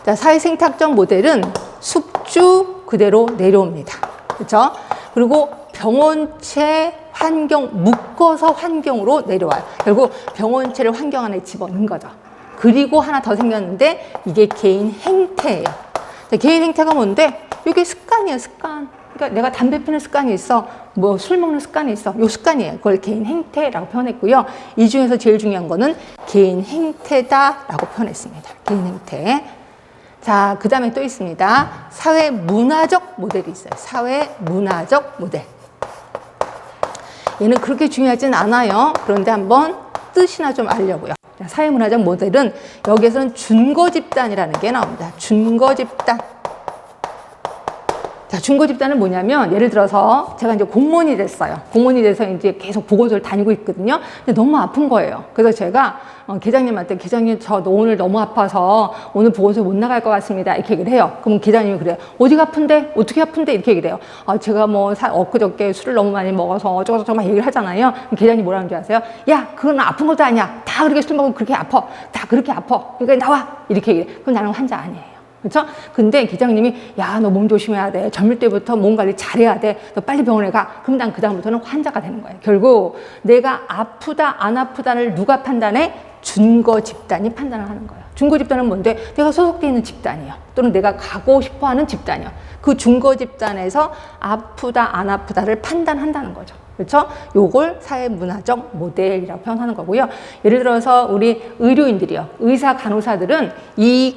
자, 사회 생태학적 모델은 숙주 그대로 내려옵니다. 그렇죠? 그리고 병원체, 환경, 묶어서 환경으로 내려와요. 결국 병원체를 환경 안에 집어넣은 거죠. 그리고 하나 더 생겼는데 이게 개인 행태예요. 자, 개인 행태가 뭔데? 이게 습관이에요, 습관. 그러니까 내가 담배 피는 습관이 있어, 뭐 술 먹는 습관이 있어. 요 습관이에요. 그걸 개인 행태라고 표현했고요. 이 중에서 제일 중요한 거는 개인 행태다라고 표현했습니다. 개인 행태. 자, 그 다음에 또 있습니다. 사회 문화적 모델이 있어요. 사회 문화적 모델. 얘는 그렇게 중요하진 않아요. 그런데 한번 뜻이나 좀 알려고요. 사회 문화적 모델은 여기에서는 준거 집단이라는 게 나옵니다. 준거 집단. 자, 준거 집단은 뭐냐면 예를 들어서 제가 이제 공무원이 됐어요. 공무원이 돼서 이제 계속 보건소를 다니고 있거든요. 근데 너무 아픈 거예요. 그래서 제가 계장님한테 계장님 저 오늘 너무 아파서 오늘 보건소에 못 나갈 것 같습니다. 이렇게 얘기를 해요. 그럼 계장님이 그래요. 어디가 아픈데? 어떻게 아픈데? 이렇게 얘기를 해요. 제가 뭐 엊그저께 술을 너무 많이 먹어서 어쩌고저쩌고 막 얘기를 하잖아요. 계장님이 뭐라는 줄 아세요? 야, 그건 아픈 것도 아니야. 다 그렇게 술 먹으면 그렇게 아파. 다 그렇게 아파. 그러니까 나와. 이렇게 얘기해. 그럼 나는 환자 아니에요. 그렇죠? 근데 기장님이 야, 너 몸 조심해야 돼. 젊을 때부터 몸 관리 잘해야 돼. 너 빨리 병원에 가. 그럼 난 그다음부터는 환자가 되는 거예요. 결국 내가 아프다 안 아프다를 누가 판단해? 준거 집단이 판단을 하는 거예요. 준거 집단은 뭔데? 내가 소속되어 있는 집단이요. 또는 내가 가고 싶어하는 집단이요. 그 준거 집단에서 아프다 안 아프다를 판단한다는 거죠. 그렇죠? 요걸 사회문화적 모델이라고 표현하는 거고요. 예를 들어서 우리 의료인들이요. 의사, 간호사들은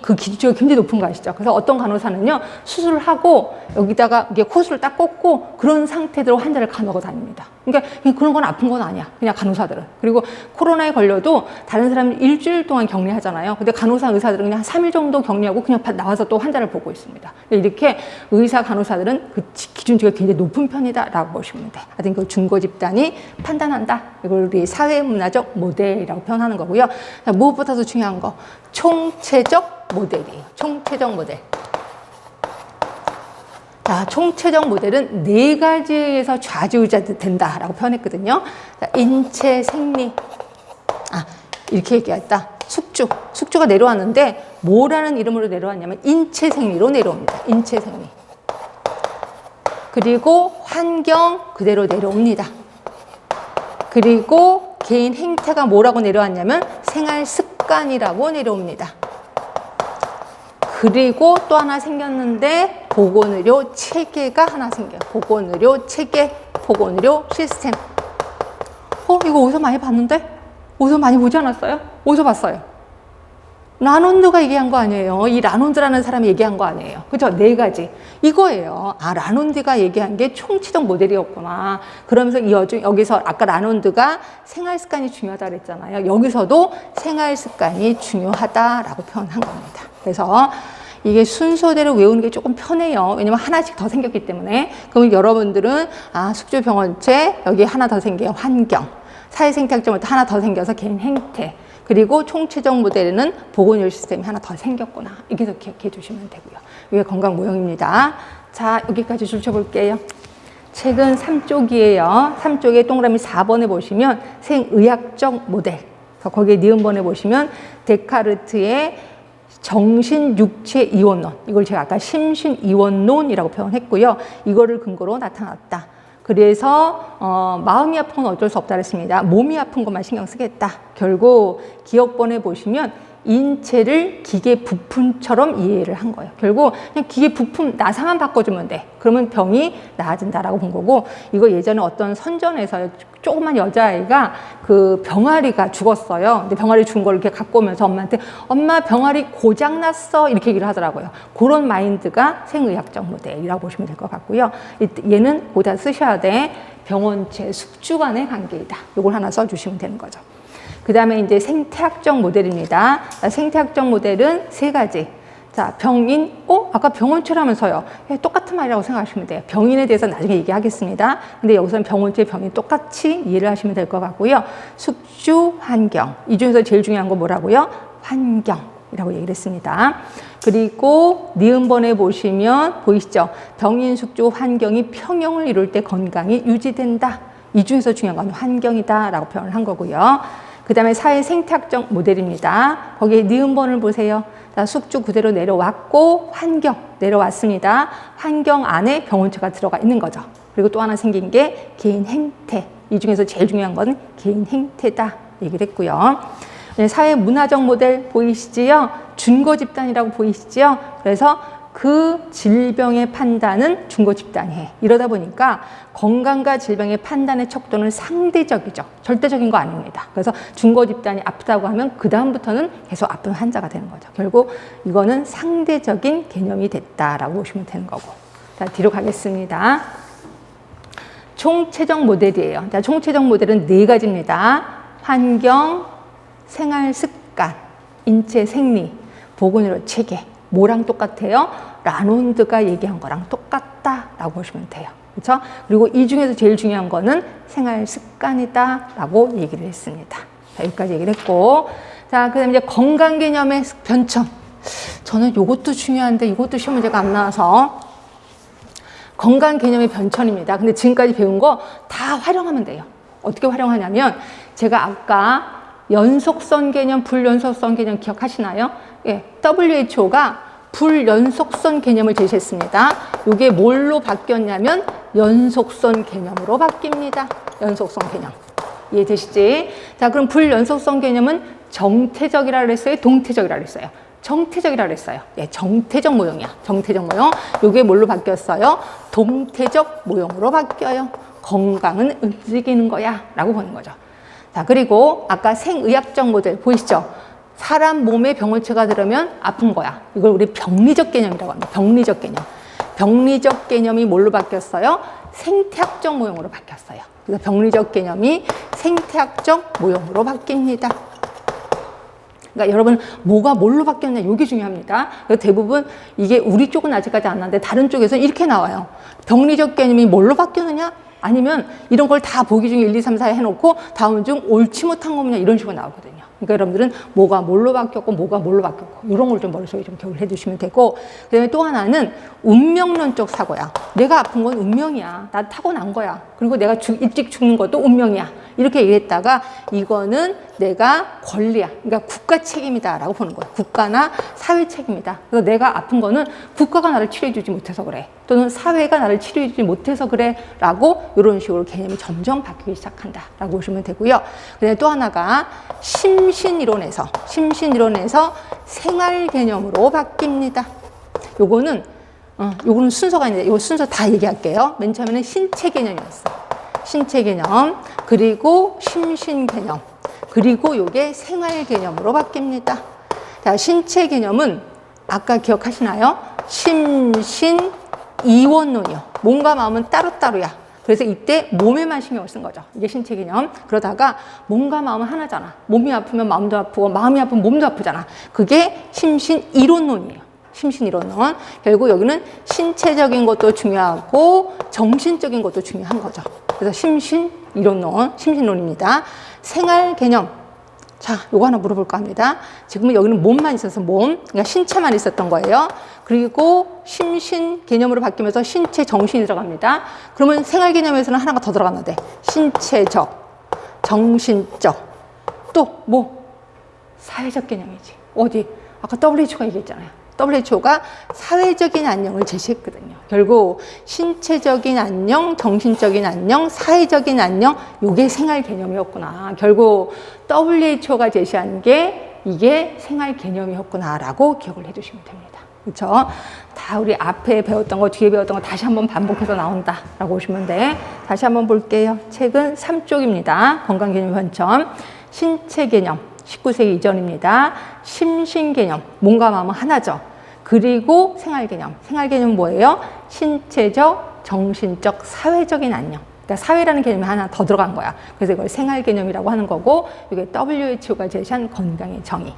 그 기준치가 굉장히 높은 거 아시죠? 그래서 어떤 간호사는요, 수술을 하고 여기다가 이게 코수를 딱 꽂고 그런 상태대로 환자를 간호하고 다닙니다. 그러니까 그런 건 아픈 건 아니야. 그냥 간호사들은. 그리고 코로나에 걸려도 다른 사람이 일주일 동안 격리하잖아요. 근데 간호사, 의사들은 그냥 한 3일 정도 격리하고 그냥 나와서 또 환자를 보고 있습니다. 이렇게 의사, 간호사들은 그 기준치가 굉장히 높은 편이다라고 보시면 돼. 하여튼 그 준거 집단이 판단한다. 이걸 우리 사회문화적 모델이라고 표현하는 거고요. 자, 무엇보다도 중요한 거, 총체적 모델이에요. 총체적 모델. 자, 총체적 모델은 4가지에서 좌지우지된다라고 표현했거든요. 자, 인체, 생리. 이렇게 얘기했다. 숙주가 내려왔는데 뭐라는 이름으로 내려왔냐면 인체 생리로 내려옵니다. 인체 생리. 그리고 환경 그대로 내려옵니다. 그리고 개인 행태가 뭐라고 내려왔냐면 생활 습관이라고 내려옵니다. 그리고 또 하나 생겼는데 보건의료 체계가 하나 생겨요. 보건의료 체계, 보건의료 시스템. 이거 어디서 많이 봤는데? 어디서 많이 보지 않았어요? 어디서 봤어요? 라논드가 얘기한 거 아니에요. 이 라논드라는 사람이 얘기한 거 아니에요. 그죠? 4가지. 이거예요. 라논드가 얘기한 게 총체적 모델이었구나. 그러면서 여기서 아까 라논드가 생활 습관이 중요하다 그랬잖아요. 여기서도 생활 습관이 중요하다라고 표현한 겁니다. 그래서 이게 순서대로 외우는 게 조금 편해요. 왜냐면 하나씩 더 생겼기 때문에. 그러면 여러분들은 숙주병원체 여기 하나 더 생겨요. 환경. 사회생태학점부터 하나 더 생겨서 개인 행태. 그리고 총체적 모델에는 보건의료 시스템이 하나 더 생겼구나. 이렇게 기억해 주시면 되고요. 이게 건강 모형입니다. 자, 여기까지 줄 쳐볼게요. 책은 3쪽이에요. 3쪽에 동그라미 4번에 보시면 생의학적 모델. 거기에 니은번에 보시면 데카르트의 정신, 육체, 이원론. 이걸 제가 아까 심신, 이원론이라고 표현했고요. 이거를 근거로 나타났다. 그래서 마음이 아픈 건 어쩔 수 없다 그랬습니다. 몸이 아픈 것만 신경 쓰겠다. 결국 기억본에 보시면 인체를 기계 부품처럼 이해를 한 거예요. 결국 그냥 기계 부품 나사만 바꿔주면 돼. 그러면 병이 나아진다라고 본 거고, 이거 예전에 어떤 선전에서 조그만 여자아이가 그 병아리가 죽었어요. 근데 병아리 죽은 걸 이렇게 갖고 오면서 엄마한테 엄마 병아리 고장났어 이렇게 얘기를 하더라고요. 그런 마인드가 생의학적 모델이라고 보시면 될 것 같고요. 얘는 보다 쓰셔야 돼. 병원체 숙주 간의 관계이다. 이걸 하나 써주시면 되는 거죠. 그 다음에 이제 생태학적 모델입니다. 생태학적 모델은 3가지. 자, 병인, 아까 병원체라면서요. 똑같은 말이라고 생각하시면 돼요. 병인에 대해서 나중에 얘기하겠습니다. 근데 여기서는 병원체, 병인 똑같이 이해를 하시면 될 것 같고요. 숙주, 환경. 이 중에서 제일 중요한 건 뭐라고요? 환경이라고 얘기를 했습니다. 그리고 니은번에 보시면 보이시죠? 병인, 숙주, 환경이 평형을 이룰 때 건강이 유지된다. 이 중에서 중요한 건 환경이다라고 표현을 한 거고요. 그 다음에 사회 생태학적 모델입니다. 거기에 니은번을 보세요. 자, 숙주 그대로 내려왔고 환경 내려왔습니다. 환경 안에 병원체가 들어가 있는 거죠. 그리고 또 하나 생긴 게 개인 행태. 이 중에서 제일 중요한 건 개인 행태다 얘기를 했고요. 네, 사회 문화적 모델 보이시지요? 준거 집단이라고 보이시지요? 그래서 그 질병의 판단은 준거 집단이 해. 이러다 보니까 건강과 질병의 판단의 척도는 상대적이죠. 절대적인 거 아닙니다. 그래서 준거 집단이 아프다고 하면 그 다음부터는 계속 아픈 환자가 되는 거죠. 결국 이거는 상대적인 개념이 됐다라고 보시면 되는 거고. 자, 뒤로 가겠습니다. 총체적 모델이에요. 자, 총체적 모델은 4가지입니다. 환경, 생활 습관, 인체 생리, 보건의료 체계. 뭐랑 똑같아요? 라논드가 얘기한 거랑 똑같다라고 보시면 돼요. 그렇죠? 그리고 이 중에서 제일 중요한 거는 생활 습관이다라고 얘기를 했습니다. 자, 여기까지 얘기를 했고, 자, 그다음에 이제 건강 개념의 변천. 저는 이것도 중요한데 이것도 시험 문제가 안 나와서 건강 개념의 변천입니다. 근데 지금까지 배운 거 다 활용하면 돼요. 어떻게 활용하냐면 제가 아까 연속선 개념, 불연속선 개념 기억하시나요? 예, WHO가 불연속선 개념을 제시했습니다. 이게 뭘로 바뀌었냐면 연속선 개념으로 바뀝니다. 연속선 개념. 이해되시지? 자, 그럼 불연속선 개념은 정태적이라 그랬어요? 동태적이라 그랬어요? 정태적이라 그랬어요. 예, 정태적 모형이야. 정태적 모형. 요게 뭘로 바뀌었어요? 동태적 모형으로 바뀌어요. 건강은 움직이는 거야 라고 보는 거죠. 자, 그리고 아까 생의학적 모델 보이시죠? 사람 몸에 병원체가 들으면 아픈 거야. 이걸 우리 병리적 개념이라고 합니다. 병리적 개념. 병리적 개념이 뭘로 바뀌었어요? 생태학적 모형으로 바뀌었어요. 그래서 병리적 개념이 생태학적 모형으로 바뀝니다. 그러니까 여러분 뭐가 뭘로 바뀌었냐 이게 중요합니다. 대부분 이게 우리 쪽은 아직까지 안 나는데 다른 쪽에서는 이렇게 나와요. 병리적 개념이 뭘로 바뀌었느냐? 아니면 이런 걸 다 보기 중에 1, 2, 3, 4 해놓고 다음 중 옳지 못한 거 뭐냐 이런 식으로 나오거든요. 그러니까 여러분들은 뭐가 뭘로 바뀌었고 뭐가 뭘로 바뀌었고 이런 걸 좀 머릿속에 좀 기억을 해두시면 되고, 그 다음에 또 하나는 운명론적 사고야. 내가 아픈 건 운명이야. 나 타고난 거야. 그리고 내가 일찍 죽는 것도 운명이야. 이렇게 얘기했다가 이거는 내가 권리야. 그러니까 국가 책임이다 라고 보는 거야. 국가나 사회 책임이다. 그래서 내가 아픈 거는 국가가 나를 치료해주지 못해서 그래. 또는 사회가 나를 치료해주지 못해서 그래 라고 이런 식으로 개념이 점점 바뀌기 시작한다 라고 보시면 되고요. 그다음에 또 하나가 심신이론에서 생활 개념으로 바뀝니다. 요거는 순서가 있는데 요 순서 다 얘기할게요. 맨 처음에는 신체 개념이었어. 신체 개념, 그리고 심신 개념, 그리고 요게 생활 개념으로 바뀝니다. 자, 신체 개념은 아까 기억하시나요? 심신 이원론이요. 몸과 마음은 따로따로야. 그래서 이때 몸에만 신경을 쓴 거죠. 이게 신체 개념. 그러다가 몸과 마음은 하나잖아. 몸이 아프면 마음도 아프고 마음이 아프면 몸도 아프잖아. 그게 심신 이론론이에요. 심신 이론론. 결국 여기는 신체적인 것도 중요하고 정신적인 것도 중요한 거죠. 그래서 심신 이론론, 심신론입니다. 생활 개념. 자, 요거 하나 물어볼까 합니다. 지금은 여기는 몸만 있어서 그러니까 신체만 있었던 거예요. 그리고 심신 개념으로 바뀌면서 신체, 정신이 들어갑니다. 그러면 생활 개념에서는 하나가 더 들어갔는데 신체적, 정신적, 또 뭐? 사회적 개념이지. 어디? 아까 WHO가 얘기했잖아요. WHO가 사회적인 안녕을 제시했거든요. 결국 신체적인 안녕, 정신적인 안녕, 사회적인 안녕, 요게 생활 개념이었구나. 결국 WHO가 제시한 게 이게 생활 개념이었구나라고 기억을 해주시면 됩니다. 그렇죠? 다 우리 앞에 배웠던 거, 뒤에 배웠던 거 다시 한번 반복해서 나온다라고 보시면 돼. 다시 한번 볼게요. 책은 3쪽입니다. 건강개념 현점, 신체 개념, 19세기 이전입니다. 심신 개념, 몸과 마음은 하나죠. 그리고 생활 개념. 생활 개념은 뭐예요? 신체적, 정신적, 사회적인 안녕. 그러니까 사회라는 개념이 하나 더 들어간 거야. 그래서 이걸 생활 개념이라고 하는 거고, 이게 WHO가 제시한 건강의 정의.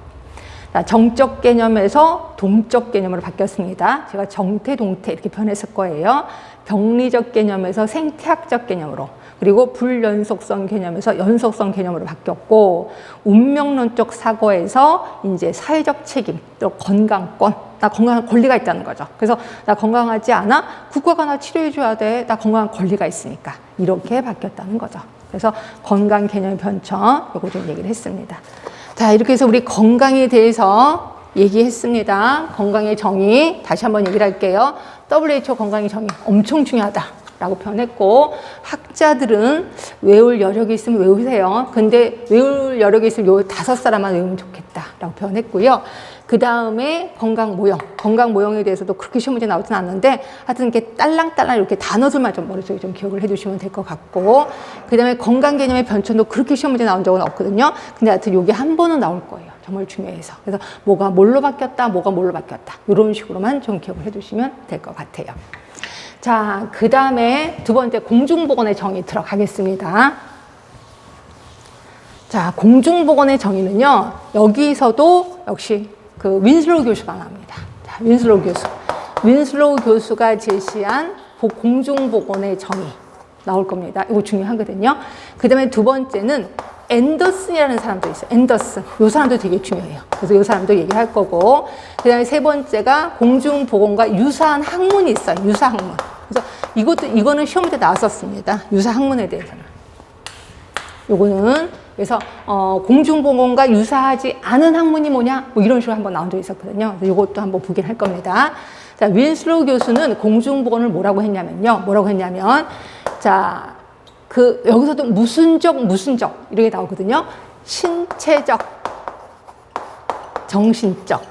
정적 개념에서 동적 개념으로 바뀌었습니다. 제가 정태, 동태 이렇게 표현했을 거예요. 병리적 개념에서 생태학적 개념으로, 그리고 불연속성 개념에서 연속성 개념으로 바뀌었고, 운명론적 사고에서 이제 사회적 책임, 또 건강권, 나 건강한 권리가 있다는 거죠. 그래서 나 건강하지 않아? 국가가 나 치료해줘야 돼. 나 건강한 권리가 있으니까. 이렇게 바뀌었다는 거죠. 그래서 건강 개념 변천, 요거 좀 얘기를 했습니다. 자, 이렇게 해서 우리 건강에 대해서 얘기했습니다. 건강의 정의, 다시 한번 얘기를 할게요. WHO 건강의 정의 엄청 중요하다라고 표현했고, 학자들은 외울 여력이 있으면 외우세요. 근데 외울 여력이 있으면 요 5사람만 외우면 좋겠다라고 표현했고요. 그 다음에 건강 모형에 대해서도 그렇게 시험 문제 나오진 않는데, 하여튼 이렇게 딸랑딸랑 이렇게 단어들만 좀 머릿속에 좀 기억을 해주시면 될 것 같고, 그 다음에 건강 개념의 변천도 그렇게 시험 문제 나온 적은 없거든요. 근데 하여튼 요게 한 번은 나올 거예요. 정말 중요해서. 그래서 뭐가 뭘로 바뀌었다, 뭐가 뭘로 바뀌었다. 이런 식으로만 좀 기억을 해주시면 될 것 같아요. 자, 그 다음에 두 번째 공중보건의 정의 들어가겠습니다. 자, 공중보건의 정의는요, 여기서도 역시 그 윈슬로우 교수가 나옵니다. 자, 윈슬로우 교수가 제시한 공중보건의 정의 나올 겁니다. 이거 중요하거든요. 그 다음에 두 번째는 앤더슨이라는 사람도 있어요. 앤더슨. 이 사람도 되게 중요해요. 그래서 이 사람도 얘기할 거고, 그 다음에 세 번째가 공중보건과 유사한 학문이 있어요. 유사학문. 그래서 이거는 시험 문제 나왔었습니다. 유사학문에 대해서는. 요거는 그래서 공중보건과 유사하지 않은 학문이 뭐냐? 뭐 이런 식으로 한번 나온 적이 있었거든요. 그래서 이것도 한번 보긴 할 겁니다. 자, 윈슬로우 교수는 공중보건을 뭐라고 했냐면, 자, 여기서도 무슨적 이렇게 나오거든요. 신체적, 정신적.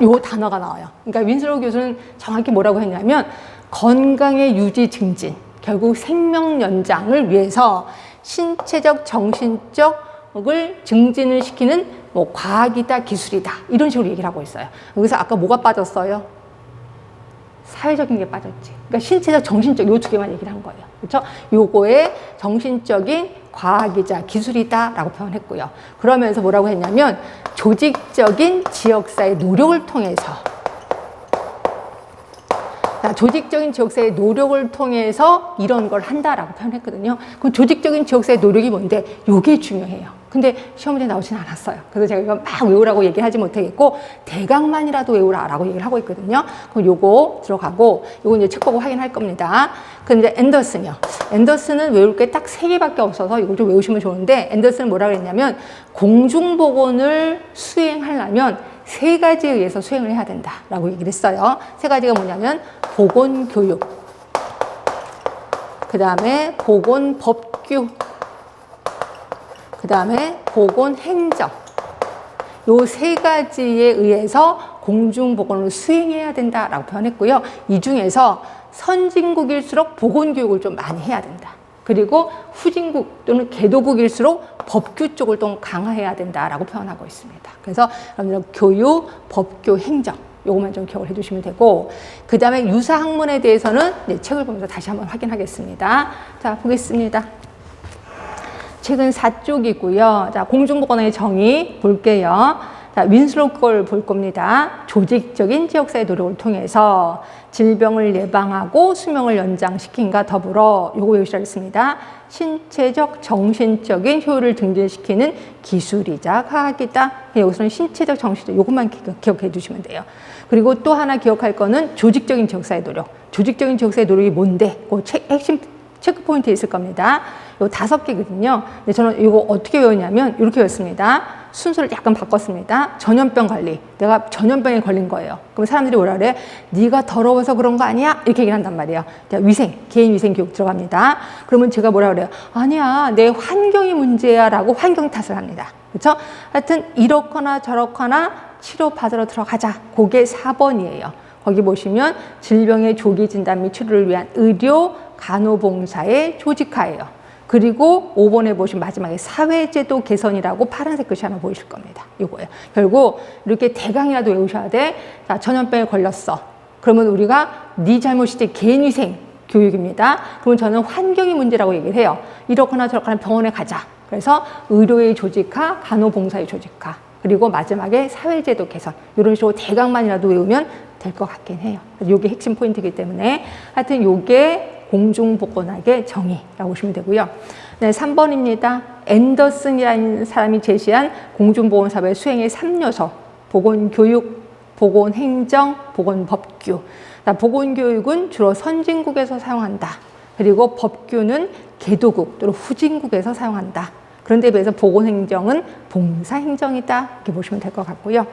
요 단어가 나와요. 그러니까 윈슬로우 교수는 정확히 뭐라고 했냐면 건강의 유지 증진, 결국 생명 연장을 위해서 신체적, 정신적을 증진을 시키는 뭐 과학이다, 기술이다 이런 식으로 얘기를 하고 있어요. 여기서 아까 뭐가 빠졌어요? 사회적인 게 빠졌지. 그러니까 신체적, 정신적 요 두 개만 얘기를 한 거예요. 그렇죠? 요거에 정신적인 과학이자 기술이다라고 표현했고요. 그러면서 뭐라고 했냐면 조직적인 지역사회 노력을 통해서 조직적인 지역사회 노력을 통해서 이런 걸 한다라고 표현했거든요. 그럼 조직적인 지역사회 노력이 뭔데? 요게 중요해요. 근데 시험 문제 나오진 않았어요. 그래서 제가 이거 막 외우라고 얘기하지 못하겠고 대강만이라도 외우라라고 얘기를 하고 있거든요. 그럼 요거 들어가고 요거 이제 책 보고 확인할 겁니다. 근데 앤더슨이요. 앤더슨은 외울 게 딱 3개밖에 없어서 이걸 좀 외우시면 좋은데 앤더슨은 뭐라 그랬냐면 공중보건을 수행하려면 3가지에 의해서 수행을 해야 된다라고 얘기를 했어요. 3가지가 뭐냐면 보건교육, 그 다음에 보건법규, 그 다음에 보건행정. 요 3가지에 의해서 공중보건을 수행해야 된다라고 표현했고요. 이 중에서 선진국일수록 보건교육을 좀 많이 해야 된다. 그리고 후진국 또는 개도국일수록 법규 쪽을 좀 강화해야 된다라고 표현하고 있습니다. 그래서 여러분들 교육, 법규, 행정 요것만 좀 기억을 해주시면 되고 그 다음에 유사학문에 대해서는 이제 책을 보면서 다시 한번 확인하겠습니다. 자, 보겠습니다. 책은 4쪽이고요. 자, 공중보건의 정의 볼게요. 자, 윈슬로우 걸 볼 겁니다. 조직적인 지역사회 노력을 통해서 질병을 예방하고 수명을 연장시킨과 더불어 요거 외우시라겠습니다. 신체적, 정신적인 효율을 증진시키는 기술이자 과학이다. 여기서는 신체적, 정신적 요것만 기억해 주시면 돼요. 그리고 또 하나 기억할 거는 조직적인 지역사회 노력. 조직적인 지역사회 노력이 뭔데? 그 핵심 체크 포인트에 있을 겁니다. 요 5개거든요. 근데 저는 이거 어떻게 외웠냐면 이렇게 외웠습니다. 순서를 약간 바꿨습니다. 전염병 관리. 내가 전염병에 걸린 거예요. 그럼 사람들이 뭐라 그래? 네가 더러워서 그런 거 아니야? 이렇게 얘기를 한단 말이에요. 위생, 개인 위생 교육 들어갑니다. 그러면 제가 뭐라 그래요? 아니야, 내 환경이 문제야 라고 환경 탓을 합니다. 그렇죠? 하여튼 이렇거나 저렇거나 치료받으러 들어가자. 그게 4번이에요. 거기 보시면 질병의 조기 진단 및 치료를 위한 의료 간호봉사의 조직화예요. 그리고 5번에 보시면 마지막에 사회제도 개선이라고 파란색 글씨 하나 보이실 겁니다. 이거예요. 결국 이렇게 대강이라도 외우셔야 돼. 자, 전염병에 걸렸어. 그러면 우리가 네 잘못이지 개인위생 교육입니다. 그러면 저는 환경이 문제라고 얘기를 해요. 이렇거나 저렇거나 병원에 가자. 그래서 의료의 조직화, 간호봉사의 조직화. 그리고 마지막에 사회제도 개선. 이런 식으로 대강만이라도 외우면 될 것 같긴 해요. 이게 핵심 포인트이기 때문에 하여튼 이게 공중보건학의 정의라고 보시면 되고요. 네, 3번입니다. 앤더슨이라는 사람이 제시한 공중보건사업의 수행의 3요소. 보건교육, 보건행정, 보건법규. 보건교육은 주로 선진국에서 사용한다. 그리고 법규는 개도국 또는 후진국에서 사용한다. 그런데 비해서 보건행정은 봉사행정이다. 이렇게 보시면 될 것 같고요.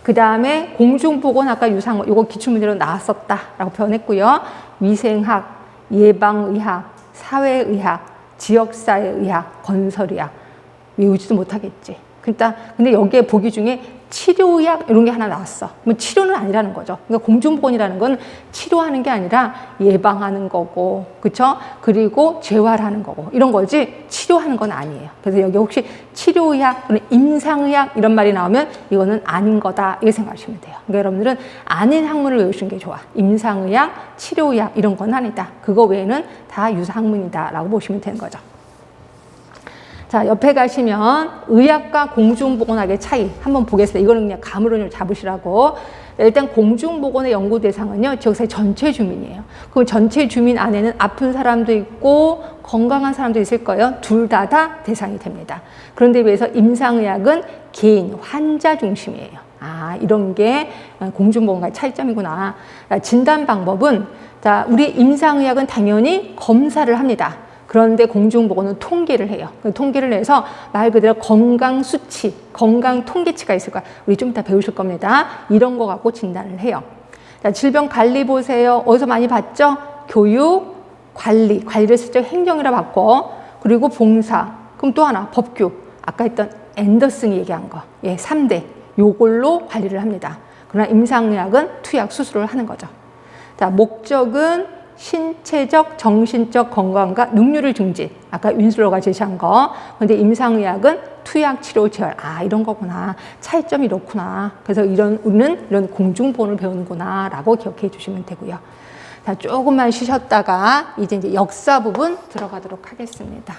그 다음에 공중보건 아까 유상어 이거 기출문제로 나왔었다라고 표현했고요. 위생학, 예방의학, 사회의학, 지역사회의학, 건설의학 외우지도 못하겠지. 근데 여기에 보기 중에 치료의학 이런 게 하나 나왔어. 뭐 치료는 아니라는 거죠. 그러니까 공중보건이라는 건 치료하는 게 아니라 예방하는 거고, 그렇죠? 그리고 재활하는 거고 이런 거지 치료하는 건 아니에요. 그래서 여기 혹시 치료의학 또는 임상의학 이런 말이 나오면 이거는 아닌 거다 이렇게 생각하시면 돼요. 그러니까 여러분들은 아닌 학문을 외우시는 게 좋아. 임상의학, 치료의학 이런 건 아니다. 그거 외에는 다 유사학문이다라고 보시면 되는 거죠. 자, 옆에 가시면 의학과 공중보건학의 차이 한번 보겠습니다. 이거는 그냥 감으로 잡으시라고. 일단 공중보건의 연구 대상은요, 지역사회 전체 주민이에요. 그럼 전체 주민 안에는 아픈 사람도 있고 건강한 사람도 있을 거예요. 둘 다 대상이 됩니다. 그런데 비해서 임상의학은 개인, 환자 중심이에요. 아, 이런 게 공중보건과의 차이점이구나. 진단 방법은, 자, 우리 임상의학은 당연히 검사를 합니다. 그런데 공중보건은 통계를 해요. 통계를 해서 말 그대로 건강 수치, 건강 통계치가 있을 거야. 우리 좀 이따 배우실 겁니다. 이런 거 갖고 진단을 해요. 자, 질병 관리 보세요. 어디서 많이 봤죠? 교육, 관리를 슬쩍 행정이라 바꿔. 그리고 봉사. 그럼 또 하나, 법규. 아까 했던 앤더슨이 얘기한 거. 예, 3대. 요걸로 관리를 합니다. 그러나 임상의학은 투약 수술을 하는 거죠. 자, 목적은 신체적, 정신적 건강과 능률을 증진. 아까 윈슬로가 제시한 거. 근데 임상의학은 투약, 치료, 재활. 아, 이런 거구나. 차이점이 이렇구나. 그래서 우리는 이런 공중보건을 배우는구나. 라고 기억해 주시면 되고요. 자, 조금만 쉬셨다가 이제 역사 부분 들어가도록 하겠습니다.